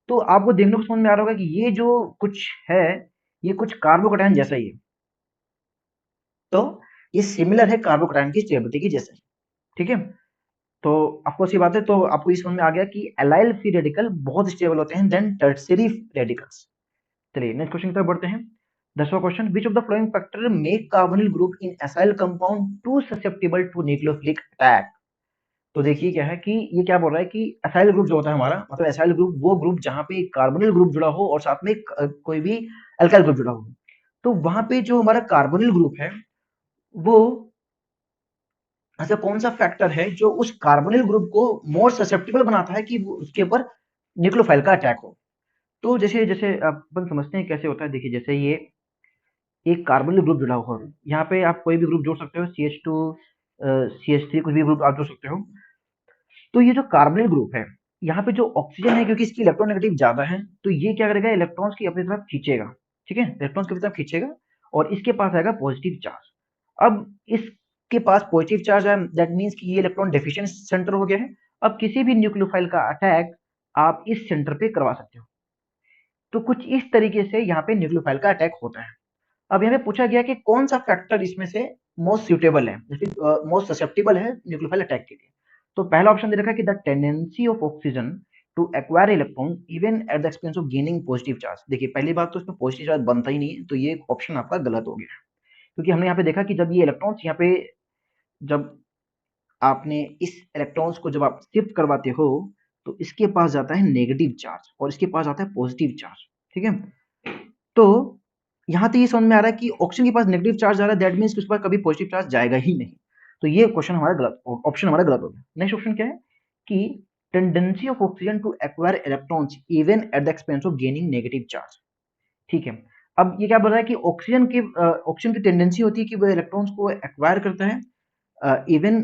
Speaker 1: तो आपको देखने को समझ में आ रहा होगा कि ये जो कुछ है, ये कुछ कार्बोकैटायन जैसा ही है। तो ये सिमिलर है कार्बोकैटायन की स्टेबिलिटी की जैसे, ठीक है। तो आपको सी बात है, तो आपको ये समझ में आ गया कि एलाइल फ्री रेडिकल बहुत स्टेबल होते हैं देन टर्सरी रेडिकल्स। चलिए नेक्स्ट क्वेश्चन की तरफ बढ़ते हैं। 10वां question, which of the following factor make carbonyl group in acyl compound to susceptible to nucleophilic attack. तो देखिए क्या है कि ये क्या बोल रहा है कि एसाइल ग्रुप जो होता है हमारा, मतलब एसाइल ग्रुप वो ग्रुप जहां पे कार्बोनिल ग्रुप जुड़ा हो और साथ में कोई भी अल्काइल ग्रुप जुड़ा हो, तो वहां पे जो हमारा कार्बोनिल ग्रुप है वो ऐसा कौन सा फैक्टर है जो उस कार्बोनिल ग्रुप को मोर ससेप्टेबल बनाता है कि उसके ऊपर न्यूक्लियोफाइल का अटैक हो। तो जैसे जैसे अपन समझते हैं कैसे होता है। देखिए जैसे ये एक कार्बोनिल ग्रुप जुड़ा हुआ है, यहाँ पे आप कोई भी ग्रुप जोड़ सकते हो, CH2 CH3 कुछ भी ग्रुप आप जोड़ सकते हो। तो ये जो कार्बोनिल ग्रुप है, यहाँ पे जो ऑक्सीजन है क्योंकि इसकी इलेक्ट्रोनेगेटिव ज्यादा है, तो ये क्या करेगा, इलेक्ट्रॉन्स की अपनी तरफ खींचेगा। ठीक है, इलेक्ट्रॉन्स की तरफ खींचेगा और इसके पास आएगा पॉजिटिव चार्ज। अब इसके पास पॉजिटिव चार्ज है, दैट मीन्स कि ये इलेक्ट्रॉन डेफिशिएंट सेंटर हो गया है। अब किसी भी न्यूक्लियोफाइल का अटैक आप इस सेंटर पे करवा सकते हो। तो कुछ इस तरीके से यहाँ पे न्यूक्लियोफाइल का अटैक होता है। अब यहाँ पे पूछा गया कि कौन सा फैक्टर इसमें से मोस्ट सुटेबल है, मोस्ट ससेप्टेबल है न्यूक्लियोफाइल अटैक के लिए। तो पहला ऑप्शन दे रखा है कि the tendency of oxygen to acquire electron even at the expense of gaining positive charge. देखिए पहली बात तो इसमें पॉजिटिव चार्ज बनता ही नहीं है, तो ये ऑप्शन आपका गलत हो गया। क्योंकि हमने यहाँ पे देखा कि जब ये इलेक्ट्रॉन्स यहाँ पे, जब आपने इस इलेक्ट्रॉन्स को जब आप शिफ्ट करवाते हो, तो इसके पास जाता है नेगेटिव चार्ज और इसके पास आता है पॉजिटिव चार्ज। ठीक है, तो यहाँ तो ये समझ में आ रहा है कि ऑक्सीजन के पास नेगेटिव चार्ज आ रहा है, दैट मीन्स उसके पास कभी पॉजिटिव चार्ज जाएगा ही नहीं। तो ये क्वेश्चन हमारा गलत, ऑप्शन हमारा गलत हो गया। नेक्स्ट ऑप्शन क्या है कि tendency of oxygen to acquire electrons even at the expense of gaining negative charge. ठीक है, अब ये क्या बोल रहा है कि ऑक्सीजन की टेंडेंसी होती है कि वो इलेक्ट्रॉन्स को एक्वायर करता है even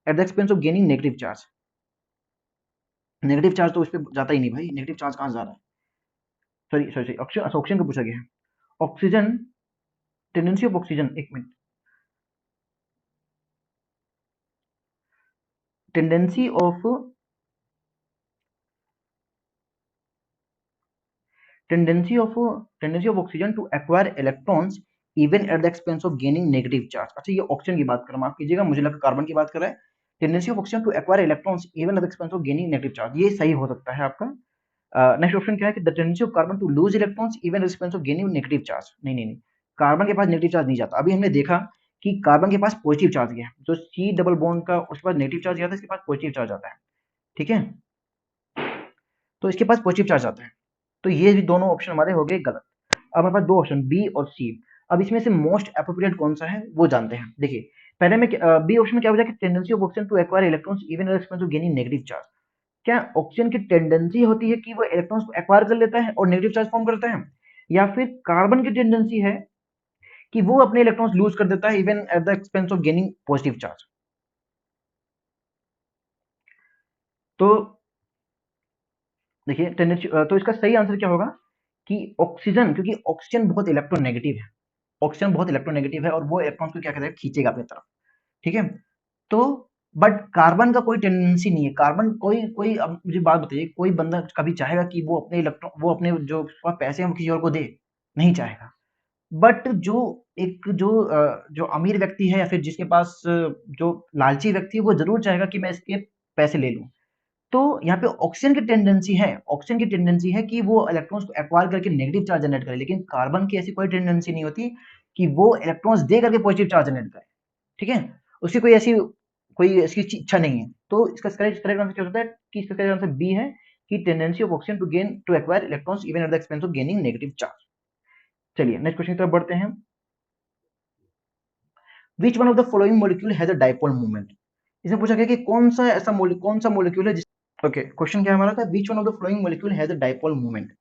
Speaker 1: at the expense of gaining negative charge. Negative charge तो उस पर जाता ही नहीं भाई, नेगेटिव चार्ज कहाँ से जा रहा है। सॉरी सॉरी सॉरी, ऑक्सीजन को पूछा गया है। ऑक्सीजन, टेंडेंसी ऑफ ऑक्सीजन, एक minute, tendency of tendency of tendency of oxygen to acquire electrons even at the expense of gaining negative charge. अच्छा ये ऑक्सीजन की बात कर रहा हूं, माफ कीजिएगा, मुझे लगा कार्बन की बात कर रहा है। Tendency of oxygen to acquire electrons even at the expense of gaining negative charge, ये सही हो सकता है आपका। नेक्स्ट ऑप्शन क्या है कि the tendency of carbon to lose electrons even at the expense of gaining negative charge. नहीं नहीं नहीं, कार्बन के पास नेगेटिव चार्ज नहीं जाता। अभी हमने देखा कि कार्बन के पास पॉजिटिव चार्ज गया, जो सी डबल बॉन्ड का उसके पास नेगेटिव चार्ज गया था, इसके पास पॉजिटिव चार्ज आता है। ठीक है, तो इसके पास पॉजिटिव चार्ज आता है। तो ये भी दोनों ऑप्शन हमारे हो गए गलत। अब हमारे पास दो ऑप्शन बी और सी। अब इसमें से मोस्ट अप्रोप्रिएट कौन सा है वो जानते हैं। देखिए पहले में बी ऑप्शन में क्या हो जाए कि tendency of oxygen to acquire electrons even at expense of gaining negative charge. क्या ऑक्सीजन की टेंडेंसी होती है कि वो इलेक्ट्रॉन्स को एक्वायर कर लेता है और नेगेटिव चार्ज फॉर्म करता है, या फिर कार्बन की टेंडेंसी है कि वो अपने इलेक्ट्रॉन्स लूज कर देता है even at the expense of gaining positive charge. तो देखिए टेंडेंसी, तो इसका सही आंसर क्या होगा कि ऑक्सीजन, क्योंकि ऑक्सीजन बहुत इलेक्ट्रोनेगेटिव है। ऑक्सीजन बहुत इलेक्ट्रोनेगेटिव है और वो इलेक्ट्रॉन्स को क्या करेगा, खींचेगा अपनी तरफ। ठीक है, तो बट कार्बन का कोई टेंडेंसी नहीं है। कार्बन कोई कोई अब मुझे बात बताइए, कोई बंदा कभी चाहेगा कि वो अपने इलेक्ट्रॉन, वो अपने जो पैसे हम किसी और को दे, नहीं चाहेगा। बट जो एक जो अमीर व्यक्ति है या फिर जिसके पास जो लालची व्यक्ति है, वो जरूर चाहेगा कि मैं इसके पैसे ले लूं। तो यहाँ पे ऑक्सीजन की टेंडेंसी है कि वो इलेक्ट्रॉन्स को एक्वायर करके नेगेटिव चार्ज जनरेट करे, लेकिन कार्बन की ऐसी कोई टेंडेंसी नहीं होती कि वो इलेक्ट्रॉन्स दे करके पॉजिटिव चार्ज जनरेट करे। ठीक है, उसकी कोई ऐसी इच्छा नहीं है। तो इसका करेक्ट आंसर क्या होता है कि इसका करेक्ट आंसर बी है कि tendency of oxygen to acquire electrons even at the expense of gaining negative charge. चलिए नेक्स्ट क्वेश्चन की तरफ बढ़ते हैं। Which one of the following molecule has a dipole moment. इसमें पूछा गया कि कौन सा मॉलिक्यूल है जिस, ओके क्वेश्चन क्या हमारा था, विच one of the following molecule has a dipole moment.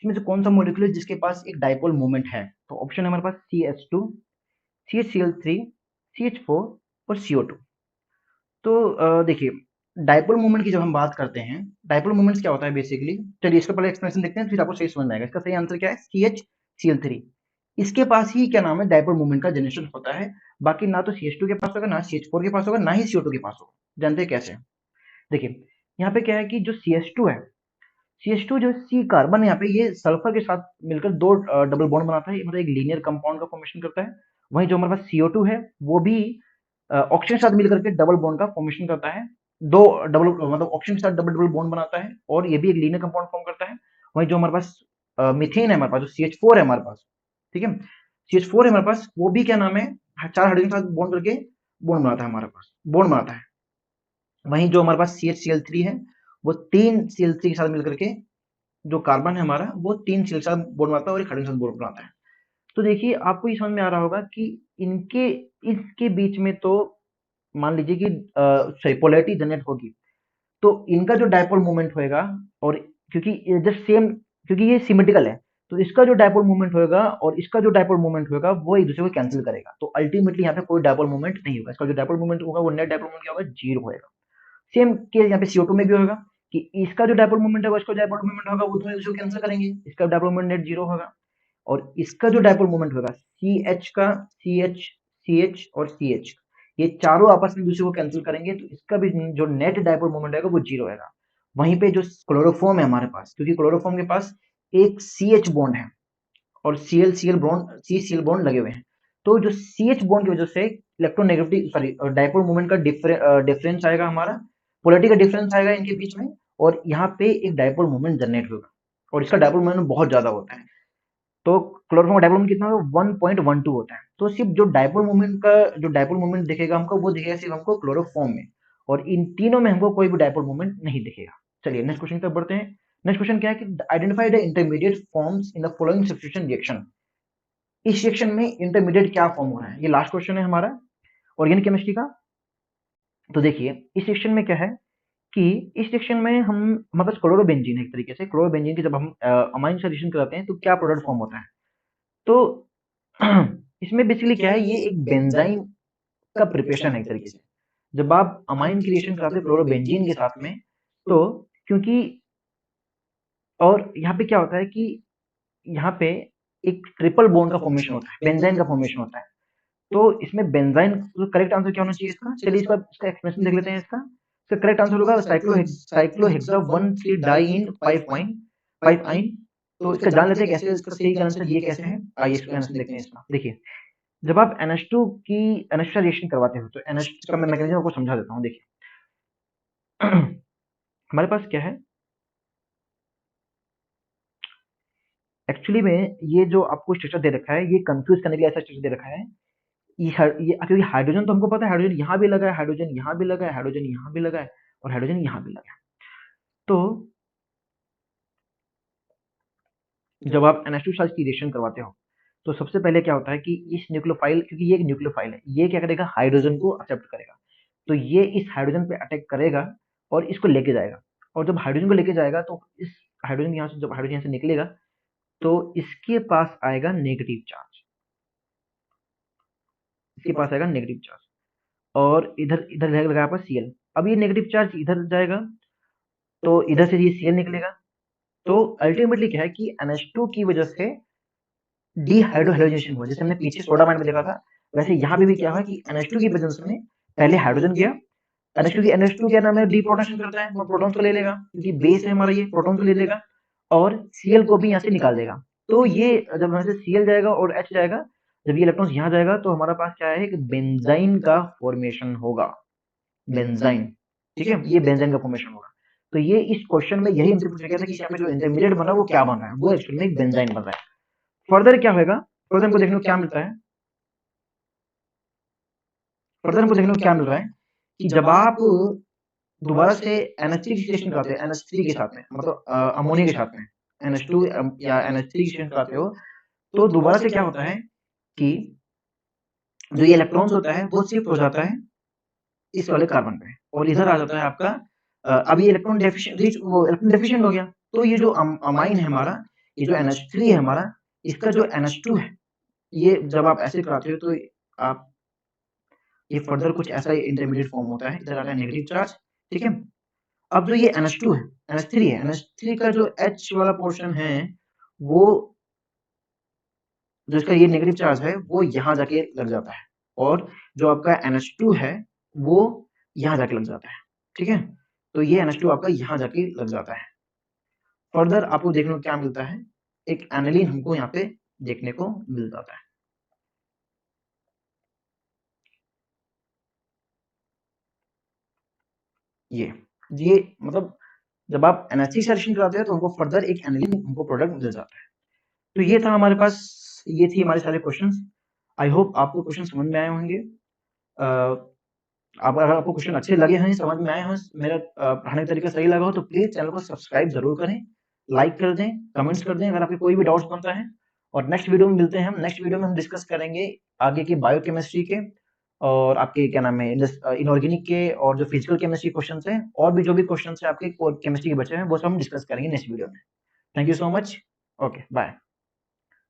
Speaker 1: इसमें से कौन सा मॉलिक्यूल है जिसके पास एक डाइपोल मोमेंट है। तो ऑप्शन है हमारे पास CH2, CHCl3, CH4 और CO2। तो देखिए डाइपोल मोमेंट की जब हम बात करते हैं, डाइपोल मोमेंट्स क्या होता है बेसिकली, चलिए इसका पहले एक्सप्लेनेशन देखते हैं फिर आपको सही समझ में आएगा। इसका सही आंसर क्या है, CHCl3। इसके पास ही क्या नाम है, डाइपोल मोमेंट का जनरेशन होता है। बाकी ना तो CH2 के पास होगा, ना CH4 के पास होगा, ना ही CO2 के पास होगा। जानते हैं कैसे, देखिए यहाँ पे क्या है कि जो CH2 है, CH2 जो C कार्बन है यहाँ पे, ये सल्फर के साथ मिलकर दो डबल बॉन्ड बनाता है, मतलब एक लीनियर कंपाउंड का फॉर्मेशन करता है। वहीं जो हमारे पास CO2 है वो भी ऑक्सीजन के साथ मिलकर के डबल बॉन्ड का फॉर्मेशन करता है। दो डबल मतलब ऑक्सीजन के साथ डबल डबल बॉन्ड बनाता है और ये भी एक लीनियर कंपाउंड फॉर्म करता है। वहीं जो हमारे पास मीथेन है हमारे पास, जो CH4 है हमारे पास, ठीक है, CH4 है हमारे पास, वो भी क्या नाम है, 4 हाइड्रोजन के साथ बॉन्ड करके बॉन्ड बनाता है हमारे पास, बॉन्ड बनाता है। वहीं जो हमारे पास CH Cl3 है, वो 3 Cl3 के साथ मिलकर के जो कार्बन है हमारा, वो 3 Cl के साथ बॉन्ड बनाता है और एक हाइड्रोजन के साथ बॉन्ड बनाता है। तो देखिए आपको ये समझ में आ रहा होगा कि इनके इसके बीच में तो मान लीजिए कि सॉरी पोलैरिटी जनरेट होगी, तो इनका जो डायपोल मोमेंट होएगा, और क्योंकि ये जस्ट सेम, क्योंकि ये सिमेट्रिकल है, तो इसका जो डायपोल मोमेंट होएगा और इसका जो डायपोल मोमेंट होएगा वो एक दूसरे को कैंसिल करेगा, तो अल्टीमेटली यहाँ पे कोई डायपोल मोमेंट नहीं होगा, इसका जो डायपोल मोमेंट होगा वो नेट डायपोल मोमेंट क्या होगा, 0 होएगा। सेम केस यहाँ पे CO2 में भी होगा कि इसका जो डायपोल मोमेंट होगा, इसका डायपोल मोमेंट होगा, वो दोनों एक दूसरे को कैंसिल करेंगे, इसका डायपोल मोमेंट नेट 0 होगा, और इसका जो डायपोल मोमेंट होगा CH का, CH, CH और CH, ये चारों आपस में दूसरे को कैंसिल करेंगे, तो इसका भी जो नेट डायपोल मोमेंट आएगा वो 0 आएगा। वहीं पे जो क्लोरोफॉर्म है हमारे पास, क्योंकि क्लोरोफॉर्म के पास एक CH बॉन्ड है और Cl बॉन्ड लगे हुए हैं, तो जो CH बॉन्ड की वजह से इलेक्ट्रोनेगेटिविटी सॉरी डायपोल मोमेंट का डिफरेंस आएगा हमारा, पोलैरिटी का डिफरेंस आएगा इनके बीच में, और यहाँ पे एक डायपोल मोमेंट जनरेट होगा, और इसका डायपोल मोमेंट बहुत ज्यादा होता है। तो क्लोरोफॉर्म का डायपोल मोमेंट कितना होगा, 1.12 होता है। तो सिर्फ जो डायपोल मोमेंट का जो डायपोल मोमेंट दिखेगा हमको, वो दिखेगा सिर्फ हमको क्लोरोफॉर्म में, और इन तीनों में हमको कोई भी डायपोल मोमेंट नहीं दिखेगा। चलिए नेक्स्ट क्वेश्चन तक बढ़ते हैं। नेक्स्ट क्वेश्चन क्या है कि identify the intermediate forms in the following substitution reaction. इस रिएक्शन में इंटरमीडिएट क्या फॉर्म हो रहा है, ये लास्ट क्वेश्चन है हमारा ऑर्गेनिक केमिस्ट्री का। तो देखिए इस रिएक्शन में क्या है कि इस रिएक्शन में हम हमारे पास क्लोरोबेंजीन है, एक तरीके से क्लोरोबेंजीन की जब हम अमाइन से रिएक्शन कराते हैं तो क्या प्रोडक्ट फॉर्म होता है। तो इसमें बेसिकली क्या है, ये एक बेंजाइम का प्रिपरेशन है एक तरीके से। जब आप अमाइन की रिएक्शन कराते हैं क्लोरोबेंजीन के साथ में, तो क्योंकि और यहाँ पे क्या होता है कि यहाँ पे एक ट्रिपल बॉन्ड का फॉर्मेशन होता है, बेंजाइन का फॉर्मेशन होता है। तो इसमें बेंजाइन, तो करेक्ट आंसर क्या होना चाहिए इसका, चलिए इसका एक्सप्लेनेशन देख लेते हैं इसका करेक्ट आंसर होगा साइक्लोहेक्सा 1,3 डाई इन 5 आइन। तो इसका जान लेते हैं कैसे, इसका सही आंसर ये कैसे है, आइए एक्सप्लेनेशन देखते हैं इसका। देखिए जब आप NH2 की NH2 रिएक्शन करवाते हो, तो NH2 का मैं मैकेनिज्म आपको समझा देता हूँ। देखिए हमारे पास क्या है एक्चुअली में, ये जो आपको स्ट्रक्चर दे रखा है, ये कंफ्यूज करने के लिए ऐसा स्ट्रक्चर दे रखा है। ये क्योंकि हाइड्रोजन तो हमको पता है, हाइड्रोजन यहाँ भी लगा है, हाइड्रोजन यहाँ भी लगा है, हाइड्रोजन यहाँ भी लगा है, और हाइड्रोजन यहाँ भी लगा है। तो जब आप NH2 साइज की रिएक्शन करवाते हो, तो सबसे पहले क्या होता है कि इस न्यूक्लियोफाइल, क्योंकि ये एक न्यूक्लियोफाइल है, ये क्या करेगा, हाइड्रोजन को एक्सेप्ट करेगा। तो ये इस हाइड्रोजन पे अटैक करेगा और इसको लेके जाएगा, और जब हाइड्रोजन को लेके जाएगा तो इस हाइड्रोजन यहाँ से, जब हाइड्रोजन यहाँ से निकलेगा तो इसके पास आएगा नेगेटिव चार्ज, इसके पास आएगा नेगेटिव चार्ज, और इधर इधर लगा आपका Cl। अब ये नेगेटिव चार्ज इधर जाएगा, तो इधर से ये Cl निकलेगा। तो अल्टीमेटली क्या है कि NH2 की वजह से डीहाइड्रोहाइड्रोजनेशन हुआ, जैसे हमने पीछे सोडा माइंड में देखा था, वैसे यहाँ पे भी क्या हुआ कि NH2 की प्रेजेंस में पहले हाइड्रोजन गया, NH2 क्या नाम है, डी प्रोटेक्शन करता है, वो प्रोटॉन्स को ले लेगा, क्योंकि बेस है हमारा, ये प्रोटॉन्स को ले लेगा, और Cl को भी यहाँ से निकाल देगा। तो ये जब यहाँ से Cl जाएगा और H जाएगा, जब ये इलेक्ट्रॉन्स यहाँ जाएगा, तो हमारा पास क्या है, एक बेंजाइन का फॉर्मेशन होगा, बेंजाइन, ठीक है, ये बेंजाइन का फॉर्मेशन होगा। तो ये इस क्वेश्चन में यही हमसे पूछा गया था कि यहाँ पे जो इंटरमीडिएट बन रहा है वो क्या बन रहा है, वो एक्चुअली में एक बेंजाइन बन रहा है। फर्दर क्या होगा, फर्दर हमको देखने को क्या मिलता है, फर्दर हमको देखने को क्या मिल रहा है कि जब आप दोबारा से NH3 की रिएक्शन कराते हैं, NH3 के साथ में, मतलब अमोनिया के साथ में NH2 या NH3 की रिएक्शन कराते हो, तो दोबारा से क्या होता है कि जो ये इलेक्ट्रॉन्स होता है वो शिफ्ट हो जाता है इस वाले कार्बन पे, और इधर आ जाता है आपका अब ये इलेक्ट्रॉन डेफिशिएंट, वो इलेक्ट्रॉन डेफिशिएंट हो गया। तो ये जो अमाइन है हमारा, ये जो NH3 है हमारा, इसका जो NH2 है, ये जब आप ऐसे कराते हो तो आप ये फर्दर कुछ ऐसा इंटरमीडिएट फॉर्म होता है, इधर आ गया नेगेटिव चार्ज, ठीक है। अब जो ये NH2 है, NH3 है, NH3 का जो H वाला पोर्शन है, वो जो इसका ये नेगेटिव चार्ज है वो यहाँ जाके लग जाता है, और जो आपका NH2 है वो यहाँ जाके लग जाता है, ठीक है। तो ये NH2 आपका यहाँ जाके लग जाता है। फर्दर आपको देखने को क्या मिलता है, एक एनिलीन हमको यहाँ पे देखने को मिल जाता है। ये मतलब जब आप NH3 से रिएक्शन कराते हैं तो हमको फर्दर एक एनिलीन हमको प्रोडक्ट मिल जाता है। तो ये था हमारे पास, ये थी हमारे सारे क्वेश्चंस। आई होप आपको क्वेश्चन समझ में आए होंगे। आप अगर आपको क्वेश्चन अच्छे लगे हैं, समझ में आए हों, मेरा पढ़ाने का तरीका सही लगा हो, तो प्लीज चैनल को सब्सक्राइब जरूर करें, लाइक कर दें, कमेंट्स कर दें अगर आपके कोई भी डाउट्स बनता है। और नेक्स्ट वीडियो में मिलते हैं हम। नेक्स्ट वीडियो में हम डिस्कस करेंगे आगे की बायोकेमिस्ट्री के और आपके क्या नाम है इनऑर्गेनिक के और जो फिजिकल केमिस्ट्री क्वेश्चन है, और भी जो भी क्वेश्चन है आपके केमिस्ट्री के बचे हैं, वो सब हम डिस्कस करेंगे नेक्स्ट वीडियो में। Thank you so much. Okay, bye.